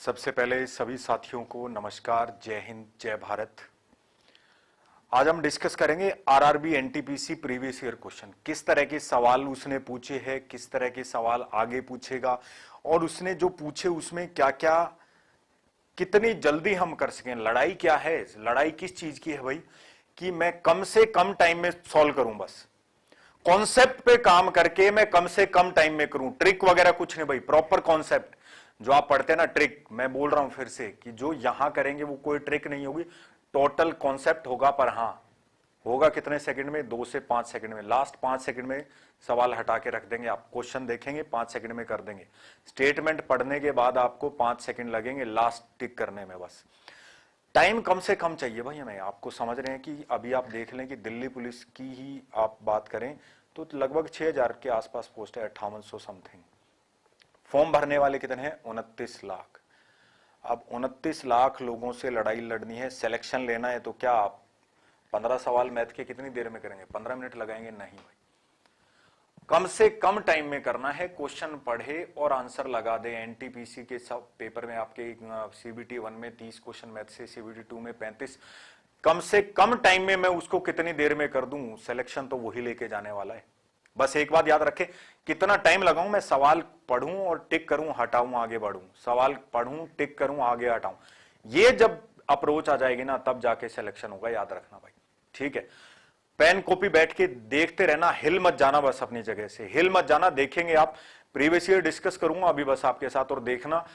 सबसे पहले सभी साथियों को नमस्कार, जय हिंद, जय भारत। आज हम डिस्कस करेंगे RRB NTPC previous year question. किस तरह के सवाल उसने पूछे हैं, किस तरह के सवाल आगे पूछेगा और उसने जो पूछे उसमें क्या क्या कितनी जल्दी हम कर सकें। लड़ाई क्या है, लड़ाई किस चीज की है भाई, कि मैं कम से कम टाइम में सॉल्व करूं। बस कॉन्सेप्ट पे काम करके मैं कम से कम टाइम में करूं, ट्रिक वगैरह कुछ नहीं भाई, प्रॉपर कॉन्सेप्ट जो आप पढ़ते हैं ना, ट्रिक। मैं बोल रहा हूं फिर से कि जो यहां करेंगे वो कोई ट्रिक नहीं होगी, टोटल कॉन्सेप्ट होगा। पर हां, होगा कितने सेकंड में? 2 से 5 सेकंड में। लास्ट 5 सेकंड में सवाल हटा के रख देंगे, आप क्वेश्चन देखेंगे 5 सेकंड में कर देंगे। स्टेटमेंट पढ़ने के बाद आपको 5 सेकंड लगेंगे लास्ट टिक करने में। बस टाइम कम से कम चाहिए भाई हमें। आपको समझ रहे हैं कि अभी आप देख लें कि दिल्ली पुलिस की ही आप बात करें तो लगभग 6000 के आसपास पोस्ट है, 5800 समथिंग। फॉर्म भरने वाले कितने हैं? 29 लाख। अब 29 लाख लोगों से लड़ाई लड़नी है, सिलेक्शन लेना है, तो क्या आप 15 सवाल मैथ के कितनी देर में करेंगे? 15 मिनट लगाएंगे? नहीं भाई, कम से कम टाइम में करना है। क्वेश्चन पढ़े और आंसर लगा दे। एनटीपीसी के सब पेपर में आपके सीबीटी 1 में 30 क्वेश्चन मैथ से, सीबीटी 2 में 35। कम से कम टाइम में मैं उसको कितनी देर में कर दूं, सिलेक्शन तो वही लेके जाने वाला है। बस एक बात याद रखें, कितना टाइम लगाऊं मैं? सवाल पढ़ूं और टिक करूं, हटाऊं, आगे बढ़ूं, सवाल पढ़ूं, टिक करूं, आगे हटाऊं। ये जब अप्रोच आ जाएगी ना, तब जाके सिलेक्शन होगा, याद रखना भाई। ठीक है, पेन कॉपी बैठ के देखते रहना, हिल मत जाना, बस अपनी जगह से हिल मत जाना। देखेंगे आप, प्रीवियस ईयर डिस्कस करूंगा अभी बस आपके साथ, और देखना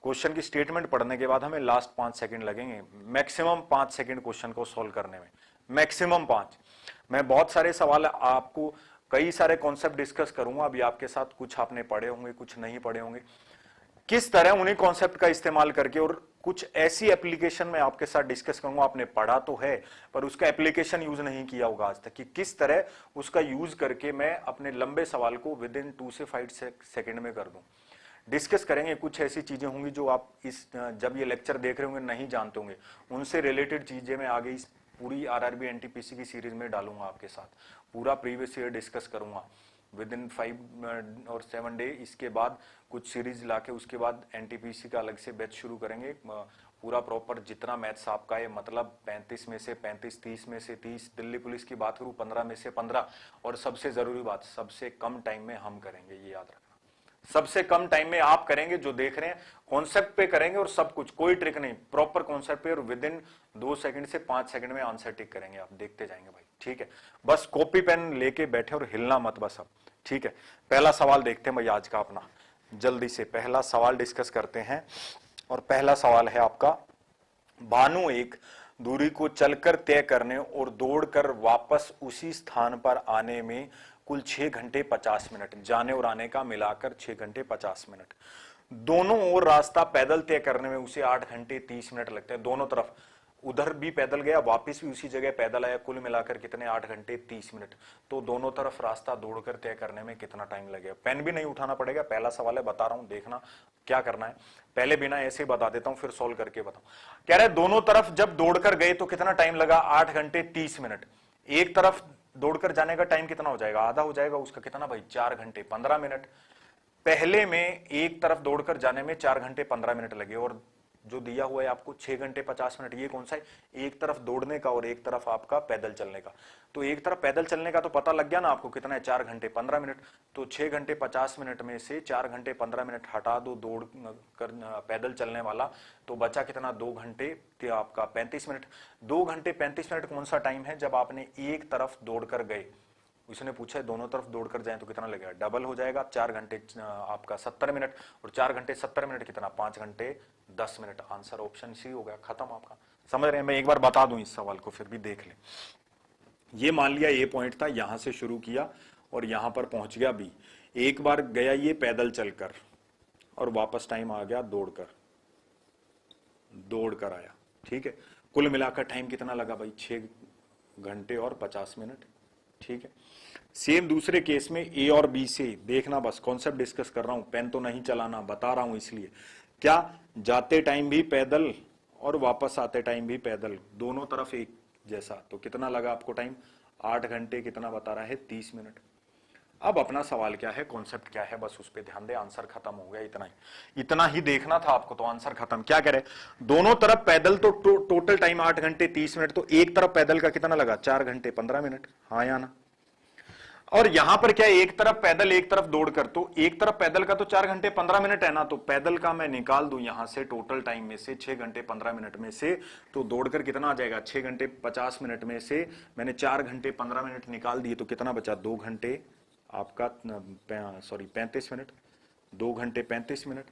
क्वेश्चन की स्टेटमेंट पढ़ने के बाद हमें लास्ट 5 सेकंड लगेंगे, मैक्सिमम 5 सेकंड क्वेश्चन को सॉल्व करने में, मैक्सिमम 5। मैं बहुत सारे सवाल आपको, कई सारे कॉन्सेप्ट डिस्कस करूंगा अभी आपके साथ। कुछ आपने पढ़े होंगे, कुछ नहीं पढ़े होंगे। किस तरह उन्हीं कॉन्सेप्ट का इस्तेमाल करके, और कुछ ऐसी एप्लीकेशन में आपके साथ डिस्कस करूंगा, आपने पढ़ा तो है पर उसका एप्लीकेशन यूज नहीं किया होगा आज तक, कि किस तरह उसका यूज करके मैं अपने लंबे सवाल को विद इन 2 से 5 सेकंड में कर दूं। डिस्कस करेंगे। कुछ ऐसी चीजें होंगी जो आप इस जब ये लेक्चर देख रहे होंगे नहीं जानते होंगे, उनसे रिलेटेड चीजें मैं आगे इस पूरी आरआरबी एनटीपीसी की सीरीज में डालूंगा आपके साथ। पूरा प्रीवियस ईयर डिस्कस करूंगा विद इन 5 और 7 डे। इसके बाद कुछ सीरीज लाके उसके बाद एनटीपीसी का अलग से बैच शुरू करेंगे। पूरा प्रॉपर जितना मैथ्स आपका है, मतलब 35 में से 35, 30 में से 30, दिल्ली पुलिस की बात करूं 15 में से 15, और सबसे जरूरी बात, सबसे कम टाइम में हम करेंगे, ये याद रखना। सबसे कम टाइम में आप करेंगे, जो देख रहे हैं कॉन्सेप्ट पे करेंगे, और सब कुछ, कोई ट्रिक नहीं, प्रॉपर कॉन्सेप्ट पे, और विद इन 2 सेकंड से 5 सेकंड में आंसर टिक करेंगे। आप देखते जाएंगे भाई। ठीक है, बस कॉपी पेन लेके बैठे और हिलना मत बस अब। ठीक है, पहला सवाल देखते हैं भाई आज का अपना, जल्दी से पहला सवाल डिस्कस करते हैं। और पहला सवाल है आपका, भानु एक दूरी को चलकर तय करने और दौड़कर वापस उसी स्थान पर आने में कुल 6 घंटे 50 मिनट, जाने और आने का मिलाकर 6 घंटे 50 मिनट। दोनों ओर रास्ता पैदल तय करने में उसे 8 घंटे 30 मिनट लगते हैं। दोनों तरफ, उधर भी पैदल गया, वापस भी उसी जगह पैदल आया, कुल मिलाकर कितने? 8 घंटे 30 मिनट। तो दोनों तरफ रास्ता दौड़कर तय करने में कितना टाइम लगेगा? पेन भी नहीं उठाना पड़ेगा, पहला सवाल है, बता रहा हूं, देखना क्या करना है। पहले बिना ऐसे बता देता हूं, फिर सॉल्व करके बताऊं। कह रहे दोनों तरफ जब दौड़कर गए तो कितना टाइम लगा? 8 घंटे 30 मिनट। एक तरफ दौड़कर जाने का टाइम कितना हो जाएगा? आधा हो जाएगा उसका, कितना भाई? 4 घंटे 15 मिनट। पहले में एक तरफ दौड़कर जाने में 4 घंटे 15 मिनट लगे, और जो दिया हुआ है आपको 6 घंटे 50 मिनट, ये कौन सा है? एक तरफ दौड़ने का और एक तरफ आपका पैदल चलने का। तो एक तरफ पैदल चलने का तो पता लग गया ना आपको, कितना है? 4 घंटे 15 मिनट। तो 6 घंटे 50 मिनट में से 4 घंटे 15 मिनट हटा दो दौड़ कर पैदल चलने वाला, तो बचा कितना? 2 घंटे आपका 35 मिनट। 2 घंटे 35 मिनट कौन सा टाइम है? जब आपने एक तरफ दौड़कर गए। उसने पूछा है दोनों तरफ दौड़कर जाएं तो कितना लगेगा? डबल हो जाएगा, 4 घंटे आपका 70 मिनट, और 4 घंटे 70 मिनट कितना? 5 घंटे 10 मिनट। आंसर ऑप्शन सी हो गया, खत्म आपका। समझ रहे हैं? मैं एक बार बता दूं इस सवाल को, फिर भी देख लें। ये मान लिया ये पॉइंट था, यहां से शुरू किया और यहां पर पहुंच गया बी। एक बार गया ये पैदल चलकर, और वापस टाइम आ गया दौड़कर, दौड़कर आया। ठीक है, कुल मिलाकर टाइम कितना लगा भाई? 6 घंटे और 50 मिनट। ठीक है, सेम दूसरे केस में ए और बी से देखना, बस कॉन्सेप्ट डिस्कस कर रहा हूं, पेन तो नहीं चलाना, बता रहा हूं इसलिए। क्या? जाते टाइम भी पैदल और वापस आते टाइम भी पैदल, दोनों तरफ एक जैसा। तो कितना लगा आपको टाइम? 8 घंटे कितना बता रहा है? 30 मिनट। अब अपना सवाल क्या है, कॉन्सेप्ट क्या है, बस उस पर ध्यान दे। आंसर खत्म हो गया, इतना ही देखना था आपको, तो आंसर खत्म। क्या करे, दोनों तरफ पैदल तो टोटल टाइम 8 घंटे 30 मिनट, तो एक तरफ पैदल का कितना लगा, 4 घंटे 15 मिनट, हाँ या ना। और यहां पर क्या है, एक तरफ पैदल एक तरफ दौड़कर, तो एक तरफ पैदल का तो 4 घंटे 15 मिनट है ना, तो पैदल का मैं निकाल दूं यहां से टोटल टाइम में से 6 घंटे 15 मिनट में से, तो दौड़कर कितना आ जाएगा, 6 घंटे 50 मिनट में से मैंने 4 घंटे 15 मिनट निकाल दिए, तो कितना बचा, 2 घंटे आपका, सॉरी 35 मिनट, 2 घंटे 35 मिनट।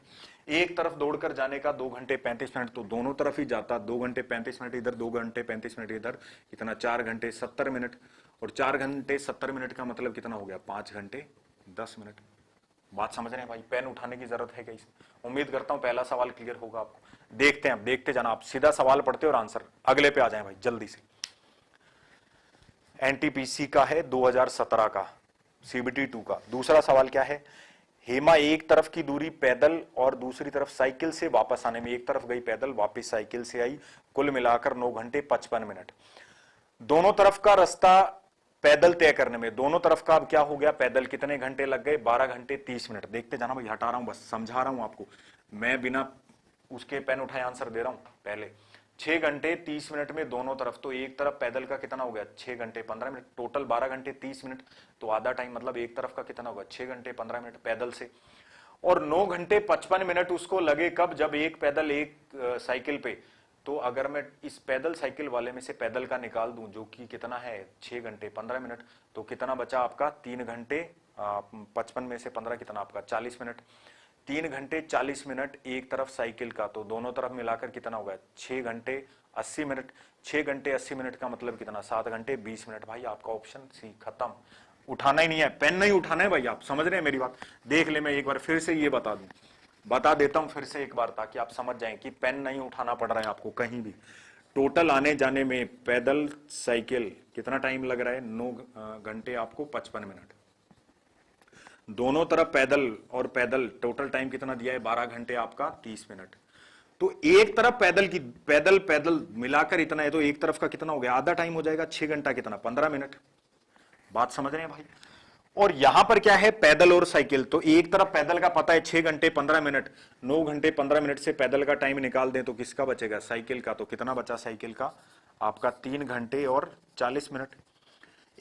एक तरफ दौड़कर जाने का 2 घंटे 35 मिनट, तो दोनों तरफ ही जाता, 2 घंटे 35 मिनट इधर, 2 घंटे 35 मिनट इधर, कितना, 4 घंटे 70 मिनट। और 4 घंटे 70 मिनट का मतलब कितना हो गया, 5 घंटे 10 मिनट। बात समझ रहे हैं भाई, पेन उठाने की जरूरत है क्या इसमें? उम्मीद करता हूं पहला सवाल क्लियर होगा आपको। देखते हैं, अब देखते जाना, आप सीधा सवाल पढ़ते और आंसर अगले पे आ जाए भाई जल्दी से। एनटीपीसी का है 2017 का, सीबीटी 2 का। दूसरा सवाल क्या है, हेमा एक तरफ की दूरी पैदल और दूसरी तरफ साइकिल से वापस आने में, एक तरफ गई पैदल वापस साइकिल से आई, कुल मिलाकर 9 घंटे 55 मिनट। दोनों तरफ का रास्ता पैदल तय करने में, दोनों तरफ का अब क्या हो गया, पैदल कितने घंटे लग गए, 12 घंटे 30 मिनट। देखते जाना भाई, हटा रहा हूं बस, समझा रहा हूं आपको, मैं बिना उसके पेन उठाए आंसर दे रहा हूं। पहले 6 घंटे 30 मिनट में दोनों तरफ, तो एक तरफ पैदल का कितना हो गया, 6 घंटे 15 मिनट, टोटल 12 घंटे 30 मिनट, तो आधा टाइम मतलब एक तरफ का कितना होगा, 6 घंटे 15 मिनट पैदल से। और 9 घंटे 55 मिनट उसको लगे कब, जब एक पैदल एक साइकिल पे। तो अगर मैं इस पैदल साइकिल वाले में से पैदल का निकाल दूं, जो कि कितना है 6 घंटे 15 मिनट, तो कितना बचा आपका, 3 घंटे 55 में से 15 कितना आपका 40 मिनट। 3 घंटे 40 मिनट एक तरफ साइकिल का, तो दोनों तरफ मिलाकर कितना होगा, 6 घंटे 80 मिनट। 6 घंटे 80 मिनट का मतलब कितना, 7 घंटे 20 मिनट। भाई आपका ऑप्शन सी खत्म, उठाना ही नहीं है, पेन नहीं उठाना है भाई। आप समझ रहे हैं मेरी बात? देख ले, मैं एक बार फिर से ये बता देता हूं फिर से एक बार, ताकि आप समझ जाएं कि पेन नहीं उठाना पड़ रहा है आपको कहीं भी। टोटल आने जाने में पैदल साइकिल कितना टाइम लग रहा है, 9 घंटे आपको 55 मिनट। दोनों तरफ पैदल और पैदल टोटल टाइम कितना दिया है, 12 घंटे आपका 30 मिनट। तो एक तरफ पैदल पैदल मिलाकर इतना है, तो एक तरफ का कितना हो गया, आधा टाइम हो जाएगा, 6 घंटा कितना 15 मिनट। बात समझ रहे हैं भाई? और यहां पर क्या है, पैदल और साइकिल, तो एक तरफ पैदल का पता है 6 घंटे 15 मिनट, 9 घंटे 15 मिनट से पैदल का टाइम निकाल दें तो किसका बचेगा, साइकिल का। तो कितना बचा साइकिल का आपका, 3 घंटे और 40 मिनट।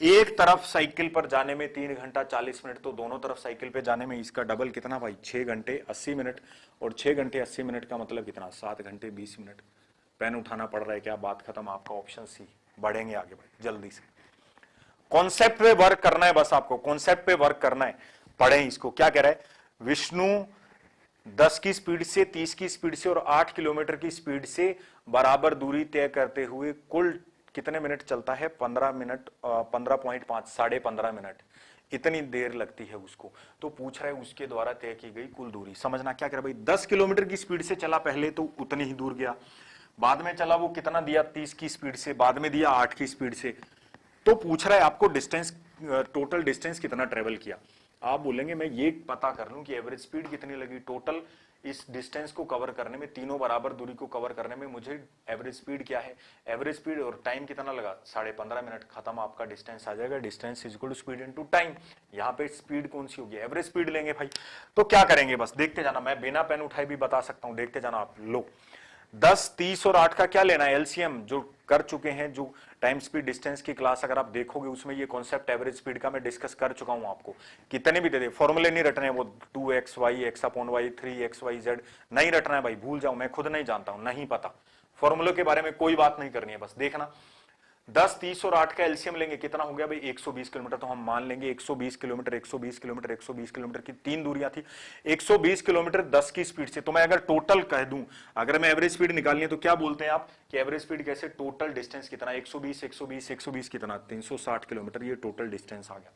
एक तरफ साइकिल पर जाने में 3 घंटा 40 मिनट, तो दोनों तरफ साइकिल पे जाने में इसका डबल कितना भाई, 6 घंटे 80 मिनट। और 6 घंटे 80 मिनट का मतलब कितना, 7 घंटे 20 मिनट। पेन उठाना पड़ रहा है क्या, बात खत्म, आपका ऑप्शन सी। बढ़ेंगे आगे भाई जल्दी से, कॉन्सेप्ट पे वर्क करना है, बस आपको कॉन्सेप्ट पे वर्क करना है। पढ़ें इसको, क्या कह रहा है, विष्णु 10 की स्पीड से, 30 की स्पीड से और 8 किलोमीटर की स्पीड से बराबर दूरी तय करते हुए कुल कितने मिनट चलता है, 15 मिनट, 15.5, 15.5 मिनट, इतनी देर लगती है उसको। तो पूछ रहा है उसके द्वारा तय की गई कुल दूरी। समझना क्या कर भाई, 10 किलोमीटर की स्पीड से चला पहले, तो उतनी ही दूर गया। बाद में चला वो कितना दिया, 30 की स्पीड से, बाद में दिया 8 की स्पीड से। तो पूछ रहा है आपको डिस्टेंस, टोटल डिस्टेंस कितना ट्रेवल किया। आप बोलेंगे मैं ये पता कर लूं कि एवरेज स्पीड कितनी लगी, टोटल इस डिस्टेंस को कवर करने में, तीनों बराबर दूरी को कवर करने में मुझे एवरेज स्पीड क्या है, एवरेज स्पीड और टाइम कितना लगा, 15.5 मिनट। खत्म, आपका डिस्टेंस आ जाएगा। Distance is equal to speed into time. यहाँ पे स्पीड कौन सी होगी, एवरेज स्पीड लेंगे भाई। तो क्या करेंगे, बस देखते जाना, मैं बिना पेन उठाए भी बता सकता हूं, देखते जाना आप। लो 10, 30 और 8 का क्या लेना है, एलसीएम, जो कर चुके हैं, जो टाइम स्पीड डिस्टेंस की क्लास अगर आप देखोगे उसमें ये कॉन्सेप्ट एवरेज स्पीड का मैं डिस्कस कर चुका हूं आपको। कितने भी दे दे, फॉर्मूले नहीं रटने, वो 2xy x/y 3xyz नहीं रटना है भाई, भूल जाओ, मैं खुद नहीं जानता हूं, नहीं पता, फॉर्मूले के बारे में कोई बात नहीं करनी है, बस देखना। 10, 30 और 8 का एलसीएम लेंगे, कितना हो गया भाई, 120 किलोमीटर। तो हम मान लेंगे 120 किलोमीटर, 120 किलोमीटर, 120 किलोमीटर की 3 दूरियां थी। 120 किलोमीटर 10 की स्पीड से, तो मैं अगर टोटल कह दूं, अगर मैं एवरेज स्पीड निकालनी है तो क्या बोलते हैं आप कि एवरेज स्पीड कैसे, टोटल डिस्टेंस कितना, 120 120 120 कितना, 360 किलोमीटर, ये टोटल डिस्टेंस आ गया।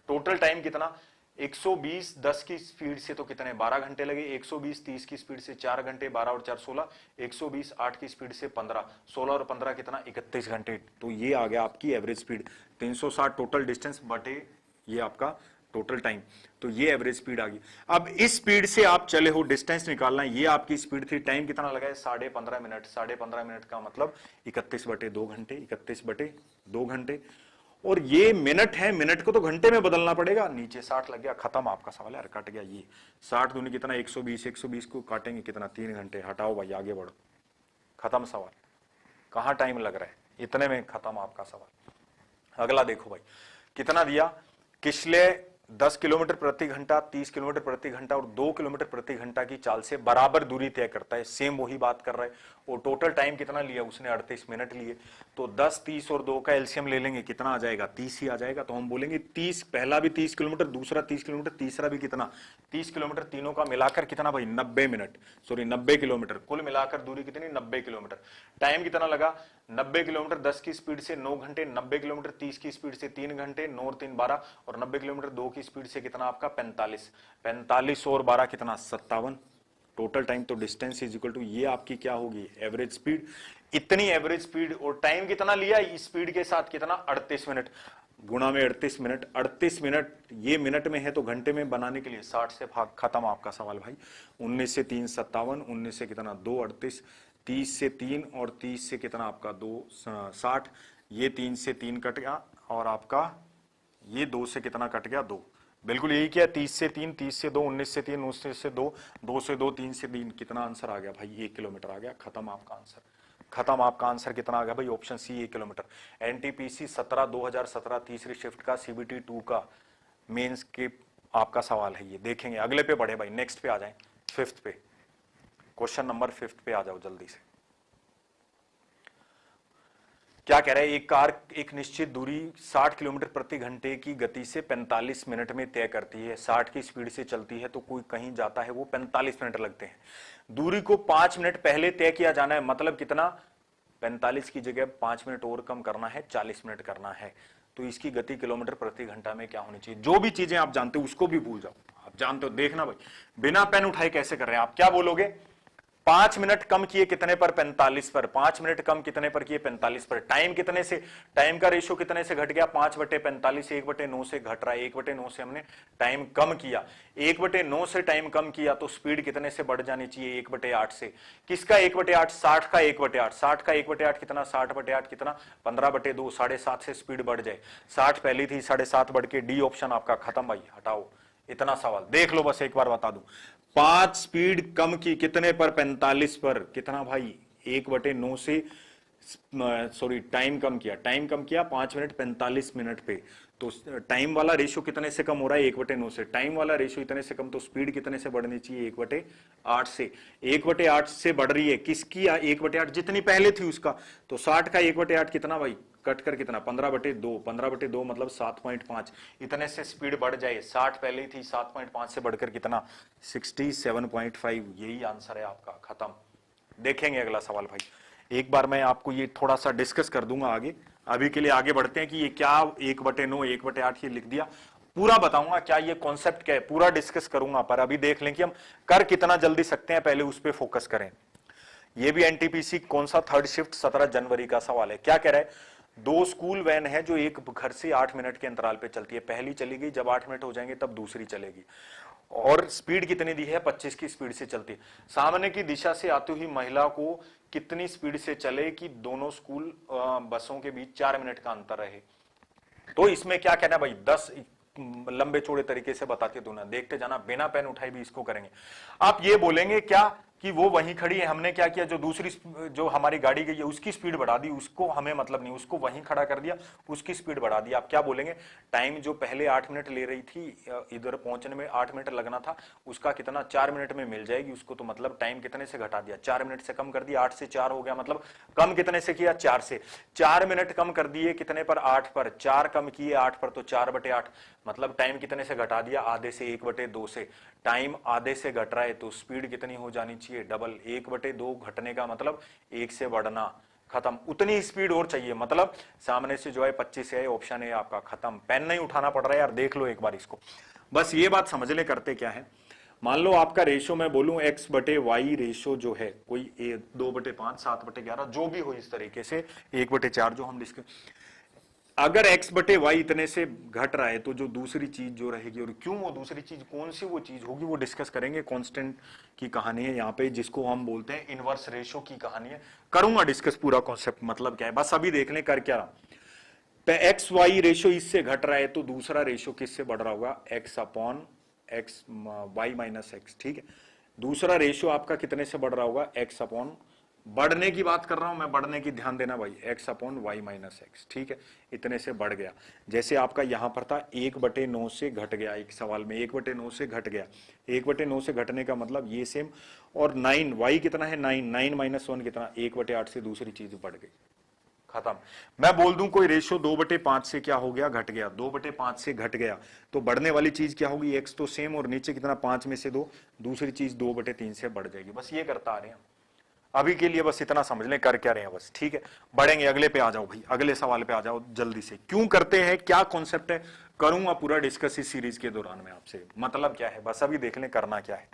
टोटल टाइम कितना, 120 10 की स्पीड से तो कितने 12 घंटे लगे, 120 30 की स्पीड से 4 घंटे, 12 और 4 16, 120 8 की स्पीड से 15, 16 और 15 कितना 31 घंटे। तो ये आ गया आपकी एवरेज स्पीड, 360 टोटल डिस्टेंस बटे ये आपका टोटल टाइम, तो ये एवरेज स्पीड आ गई। अब इस स्पीड से आप चले हो, डिस्टेंस निकालना है, ये आपकी स्पीड थी, टाइम कितना लगा है 15.5 मिनट। 15.5 मिनट का मतलब 31 बटे 2 घंटे, 31 बटे 2 घंटे। और ये मिनट है, मिनट को तो घंटे में बदलना पड़ेगा। नीचे 60 लग गया, खत्म आपका सवाल यार, कट गया ये। 60 दूनी कितना, 120, 120 को काटेंगे कितना, 3 घंटे। हटाओ भाई, आगे बढ़ो, खत्म सवाल। कहां टाइम लग रहा है, इतने में खत्म आपका सवाल। अगला देखो भाई, कितना दिया, किसले 10 किलोमीटर प्रति घंटा, 30 किलोमीटर प्रति घंटा और 2 किलोमीटर प्रति घंटा की चाल से बराबर दूरी तय करता है। सेम वही बात कर रहा है। और टोटल टाइम कितना लिया उसने, 38 मिनट लिए। तो 10, 30 और 2 का एलसीएम ले लेंगे, कितना आ जाएगा, 30 ही आ जाएगा। तो हम बोलेंगे 30, पहला भी 30 किलोमीटर, दूसरा 30 किलोमीटर, तीसरा भी कितना, 30 किलोमीटर, तीनों का मिलाकर कितना भाई, 90 मिनट, सॉरी 90 किलोमीटर। कुल मिलाकर दूरी कितनी, 90 किलोमीटर। टाइम कितना लगा, 90 किलोमीटर 10 की स्पीड से 9 घंटे, 90 किलोमीटर 30 की स्पीड से 3 घंटे, 9 और 3 12, और 90 किलोमीटर 2 की स्पीड से कितना आपका 45। 45 और 12 कितना, 57। टोटल टाइम तो डिस्टेंस इज इक्वल टू, ये आपकी क्या होगी, एवरेज स्पीड। इतनी एवरेज स्पीड और टाइम कितना लिया, इस स्पीड के साथ कितना, 38 मिनट गुणा में 38 मिनट। 38 मिनट ये मिनट में है तो घंटे में बनाने के लिए 60 से भाग, खत्म आपका सवाल भाई। 19 से 3 57, 19 से कितना 2 38, 30 से 3 और 30 से कितना आपका 2 60, ये 3 से 3 कट गया और आपका ये 2 से कितना कट गया, 2। बिल्कुल यही किया, 30 से 3, 30 से 2, 19 से 3, 19 से 2, 2 से 2, 3 से 3, कितना आंसर आ गया भाई, 1 किलोमीटर आ गया। खत्म आपका आंसर, खत्म आपका आंसर। कितना आ गया भाई, ऑप्शन सी, 1 किलोमीटर। एनटीपीसी 17 2017 तीसरी शिफ्ट का सीबीटी 2 का मेंस के आपका सवाल है ये। देखेंगे अगले पे बढ़े भाई, नेक्स्ट पे आ जाए, 5th पे, क्वेश्चन नंबर 5 पे आ जाओ जल्दी से। क्या कह रहा है, एक कार एक निश्चित दूरी 60 किलोमीटर प्रति घंटे की गति से 45 मिनट में तय करती है। 60 की स्पीड से चलती है तो कोई कहीं जाता है, वो 45 मिनट लगते हैं। दूरी को 5 मिनट पहले तय किया जाना है, मतलब कितना, 45 की जगह 5 मिनट और कम करना है, 40 मिनट करना है। तो इसकी गति किलोमीटर प्रति घंटा में क्या होनी चाहिए। जो भी चीजें आप जानते हो उसको भी भूल जाओ, आप जानते हो, देखना भाई, बिना पेन उठाए कैसे कर रहे हैं आप। क्या बोलोगे, 5 मिनट कम किए कितने पर, 45 पर। 5 मिनट कम कितने पर किए, 45 पर। टाइम कितने से, टाइम का रेशियो कितने से घट गया, 5/45, 1/9 से घट रहा है। 1/9 से हमने टाइम कम किया, 1/9 से टाइम कम किया तो स्पीड कितने से बढ़ जानी चाहिए, 1/8 से। किसका 1/8, 60 का 1/8। 60 का 1/8 कितना, 60/8 कितना, 15/2, 7.5 से स्पीड बढ़ जाए। 60 पहली थी, 7.5 बढ़ के डी ऑप्शन आपका खत्म भाई, हटाओ। इतना सवाल देख लो, बस एक बार बता दूं, 5 स्पीड कम की कितने पर, 45 पर। कितना भाई, 1/9 से, सॉरी टाइम कम किया, 5 मिनट 45 मिनट पे। तो टाइम वाला रेशियो कितने से कम हो रहा है, 1/9 से। टाइम वाला रेशियो इतने से कम, तो स्पीड कितने से बढ़नी चाहिए, 1/8 से। 1/8 से बढ़ रही है, किसकी 1/8, जितनी पहले थी उसका। तो 60 का 1/8 कितना भाई, कट कर कितना, 15/2। 15/2 मतलब 7.5। इतने से स्पीड बढ़ जाए, 60 पहले थी, 7.5 से बढ़कर कितना, 67.5। यही आंसर है आपका, खत्म। देखेंगे अगला सवाल भाई, एक बार मैं आपको ये थोड़ा सा डिस्कस कर दूंगा आगे। अभी के लिए आगे बढ़ते हैं कि ये क्या 1/9 1/8 ये लिख दिया, पूरा बताऊंगा क्या ये कॉन्सेप्ट क्या है, पूरा डिस्कस करूंगा। पर अभी देख लें कि हम कर कितना जल्दी सकते हैं, पहले उस पर फोकस करें। ये भी एनटीपीसी कौन सा, 3rd शिफ्ट 17 जनवरी का सवाल है। क्या कह रहा है, 2 स्कूल वैन है जो एक घर से 8 मिनट के अंतराल पे चलती है। पहली चली गई, जब 8 मिनट हो जाएंगे तब दूसरी चलेगी। और स्पीड कितनी दी है, 25 की स्पीड से चलती है। सामने की दिशा से आती हुई महिला को कितनी स्पीड से चले कि दोनों स्कूल बसों के बीच 4 मिनट का अंतर रहे। तो इसमें क्या कहना है भाई, 10 लंबे चौड़े तरीके से बताते दूंगा, देखते जाना, बिना पेन उठाए भी इसको करेंगे। आप ये बोलेंगे क्या कि वो वहीं खड़ी है, हमने क्या किया, जो दूसरी जो हमारी गाड़ी गई है उसकी स्पीड बढ़ा दी, उसको हमें मतलब नहीं, उसको वहीं खड़ा कर दिया, उसकी स्पीड बढ़ा दी। आप क्या बोलेंगे, टाइम जो पहले 8 मिनट ले रही थी, इधर पहुंचने में 8 मिनट लगना था, उसका कितना 4 मिनट में मिल जाएगी उसको। तो मतलब टाइम कितने से घटा दिया, 4 मिनट से कम कर दिया, 8 से 4 हो गया। मतलब कम कितने से किया, 4 से। 4 मिनट कम कर दिए कितने पर, 8 पर। 4 कम किए 8 पर, तो 4/8। मतलब टाइम कितने से घटा दिया, आधे से, 1/2 से। टाइम आधे से घट रहा है तो स्पीड कितनी हो जानी चाहिए, डबल। 1/2 घटने का मतलब 1 से बढ़ना, खत्म। उतनी स्पीड और चाहिए, मतलब सामने से जो है 25 है, ऑप्शन है आपका, खत्म। पेन नहीं उठाना पड़ रहा है यार, देख लो एक बार इसको, बस ये बात समझ ले करते क्या है। मान लो आपका रेशियो मैं बोलूं x/y रेशियो जो है, कोई 2/5 7/11 जो भी हो, इस तरीके से 1/4 जो हम डिस्कस, अगर x/y इतने से घट रहा है तो जो दूसरी चीज जो रहेगी, और क्यों वो दूसरी चीज, कौन सी वो चीज होगी, वो डिस्कस करेंगे। कांस्टेंट की कहानी है यहाँ पे, जिसको हम बोलते हैं इनवर्स रेशियो की कहानी है। करूंगा डिस्कस पूरा कॉन्सेप्ट, मतलब क्या है, बस अभी देख लें कर क्या रहा। एक्स वाई रेशियो इससे घट रहा है तो दूसरा रेशियो किससे बढ़ रहा होगा, x upon x y minus x. ठीक है, दूसरा रेशियो आपका कितने से बढ़ रहा होगा, एक्स अपॉन, बढ़ने की बात कर रहा हूं मैं, बढ़ने की ध्यान देना भाई, x upon y minus x. ठीक है, इतने से बढ़ गया। जैसे आपका यहां पर था 1/9 से घट गया, एक सवाल में 1/9 से घट गया, 1/9 से घटने का मतलब ये सेम। और 9 वाई कितना है, 9 माइनस 1 कितना, 1/8 से दूसरी चीज बढ़ गई, खत्म। मैं बोल दूं कोई रेशियो 2/5 से क्या हो गया, घट गया, 2/5 से घट गया तो बढ़ने वाली चीज क्या होगी, एक्स तो सेम, और नीचे कितना 5 में से 2, दूसरी चीज 2/3 से बढ़ जाएगी। बस ये करता आ रहे हैं अभी के लिए, बस इतना समझ लें कर क्या रहे हैं बस। ठीक है, बढ़ेंगे, अगले पे आ जाओ भाई, अगले सवाल पे आ जाओ जल्दी से। क्यों करते हैं, क्या कॉन्सेप्ट है, करूंगा पूरा डिस्कस इस सीरीज के दौरान में आपसे, मतलब क्या है बस अभी देख लें करना क्या है।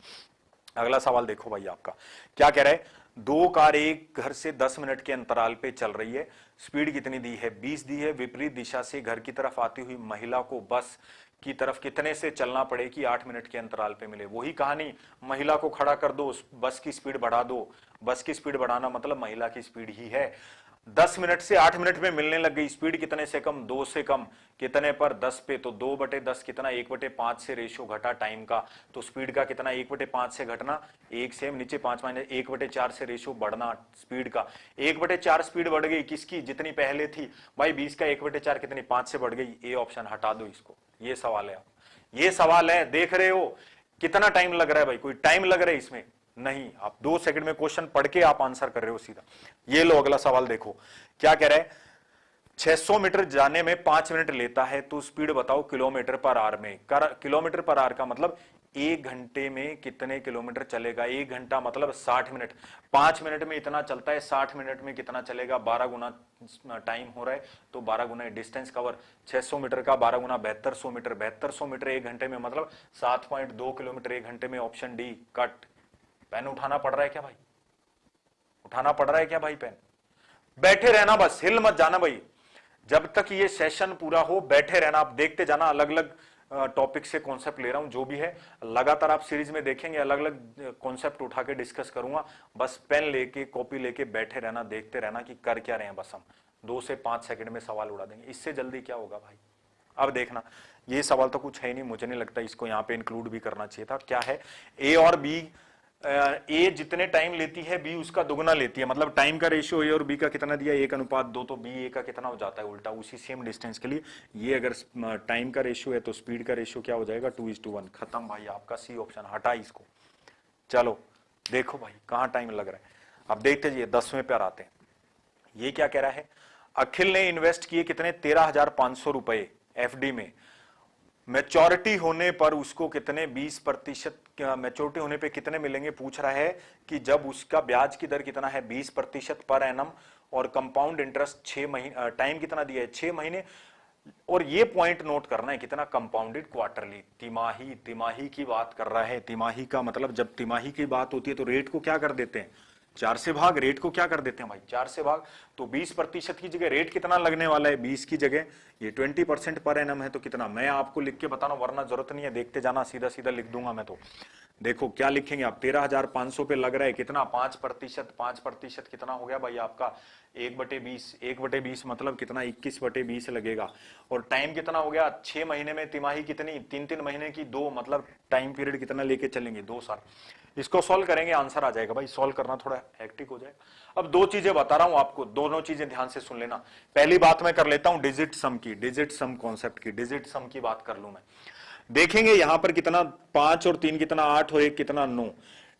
अगला सवाल देखो भाई, आपका क्या कह रहा है, दो कार एक घर से 10 मिनट के अंतराल पे चल रही है, स्पीड कितनी दी है, 20 दी है, विपरीत दिशा से घर की तरफ आती हुई महिला को बस की तरफ कितने से चलना पड़े कि 8 मिनट के अंतराल पे मिले। वही कहानी, महिला को खड़ा कर दो, बस की स्पीड बढ़ा दो, बस की स्पीड बढ़ाना मतलब महिला की स्पीड ही है। 10 मिनट से 8 मिनट में मिलने लग गई, स्पीड कितने से कम, 2 से कम, कितने पर, 10 पे, तो 2/10 कितना, 1/5 से रेशियो घटा टाइम का, तो स्पीड का कितना, 1/5 से घटना, 1 से नीचे 5 माइनस 1/4 से रेशियो बढ़ना स्पीड का, 1/4 स्पीड बढ़ गई किसकी, जितनी पहले थी भाई 20 का 1/4 कितनी, 5 से बढ़ गई। ए ऑप्शन हटा दो इसको, ये सवाल है, ये सवाल है, देख रहे हो कितना टाइम लग रहा है भाई, कोई टाइम लग रहा है इसमें नहीं, आप 2 सेकंड में क्वेश्चन पढ़ के आप आंसर कर रहे हो सीधा। ये लो अगला सवाल देखो, क्या कह रहा है, 600 मीटर जाने में 5 मिनट लेता है तो स्पीड बताओ किलोमीटर पर आवर में। किलोमीटर पर आवर का मतलब 1 घंटे में कितने किलोमीटर चलेगा, 1 घंटा मतलब 60 मिनट, 5 मिनट में इतना चलता है, 60 मिनट में कितना चलेगा, 12 गुना टाइम हो रहा है तो 12 गुना डिस्टेंस कवर, 600 मीटर का 12 गुना 7200 मीटर, 7200 मीटर 1 घंटे में मतलब 7.2 किलोमीटर 1 घंटे में, ऑप्शन डी कट। पेन उठाना पड़ रहा है क्या भाई, उठाना पड़ रहा है क्या भाई पेन, बैठे रहना बस, हिल मत जाना भाई, जब तक ये सेशन पूरा हो बैठे रहना, आप देखते जाना, अलग अलग टॉपिक से कॉन्सेप्ट ले रहा हूं, जो भी है लगातार आप सीरीज में देखेंगे, अलग अलग कॉन्सेप्ट उठा के डिस्कस करूंगा, बस पेन लेके कॉपी लेके बैठे रहना, देखते रहना कि कर क्या रहे हैं, बस हम 2 से 5 सेकंड में सवाल उड़ा देंगे, इससे जल्दी क्या होगा भाई। अब देखना, ये सवाल तो कुछ है नहीं, मुझे नहीं लगता इसको यहां पे इंक्लूड भी करना चाहिए था। क्या है, ए और बी, ए जितने टाइम लेती है बी उसका दुगना लेती है, मतलब टाइम का रेशियो ए और बी का कितना दिया, 1:2, तो बी ए का कितना हो जाता है उल्टा, उसी सेम डिस्टेंस के लिए ये अगर टाइम का रेशियो है तो स्पीड का रेशियो क्या हो जाएगा, 2:1। खत्म भाई, आपका सी ऑप्शन, हटा इसको। चलो देखो भाई कहां टाइम लग रहा है, अब देखते जाइए 10वें पर आते हैं। ये क्या कह रहा है, अखिल ने इन्वेस्ट किए कितने, 13,500 रुपए एफडी में, मैच्योरिटी होने पर उसको कितने, 20%, मैच्योरिटी होने पे कितने मिलेंगे, पूछ रहा है कि जब उसका ब्याज की दर कितना है 20% पर एनम, और कंपाउंड इंटरेस्ट 6 महीने, टाइम कितना दिया है 6 महीने, और ये पॉइंट नोट करना है कितना, कंपाउंडेड क्वार्टरली, तिमाही, तिमाही की बात कर रहा है। तिमाही का मतलब जब तिमाही की बात होती है तो रेट को क्या कर देते हैं, 4 से भाग, रेट को क्या कर देते हैं भाई 4 से भाग, तो 20% की जगह रेट कितना लगने वाला है, 20 की जगह ये 20% पर एनम है तो कितना, मैं आपको लिख के बताना वरना जरूरत नहीं है, देखते जाना, सीधा सीधा लिख दूंगा मैं। तो देखो क्या लिखेंगे आप, 13,500 पे लग रहा है कितना, 5%, 5% कितना हो गया भाई आपका 1/20, 1/20 मतलब कितना, 21/20 लगेगा, और टाइम कितना हो गया 6 महीने में, तिमाही कितनी, 3-3 महीने की, 2 मतलब टाइम पीरियड कितना लेके चलेंगे, 2 साल। इसको सॉल्व करेंगे आंसर आ जाएगा भाई, सॉल्व करना थोड़ा हेक्टिक हो जाएगा। अब 2 चीजें बता रहा हूं आपको, दोनों चीजें ध्यान से सुन लेना। पहली बात मैं कर लेता हूं डिजिट सम की, डिजिट सम कॉन्सेप्ट की, डिजिट सम की बात कर लूं मैं। देखेंगे यहां पर कितना, 5 और 3 कितना, 8 और 1 कितना, 9।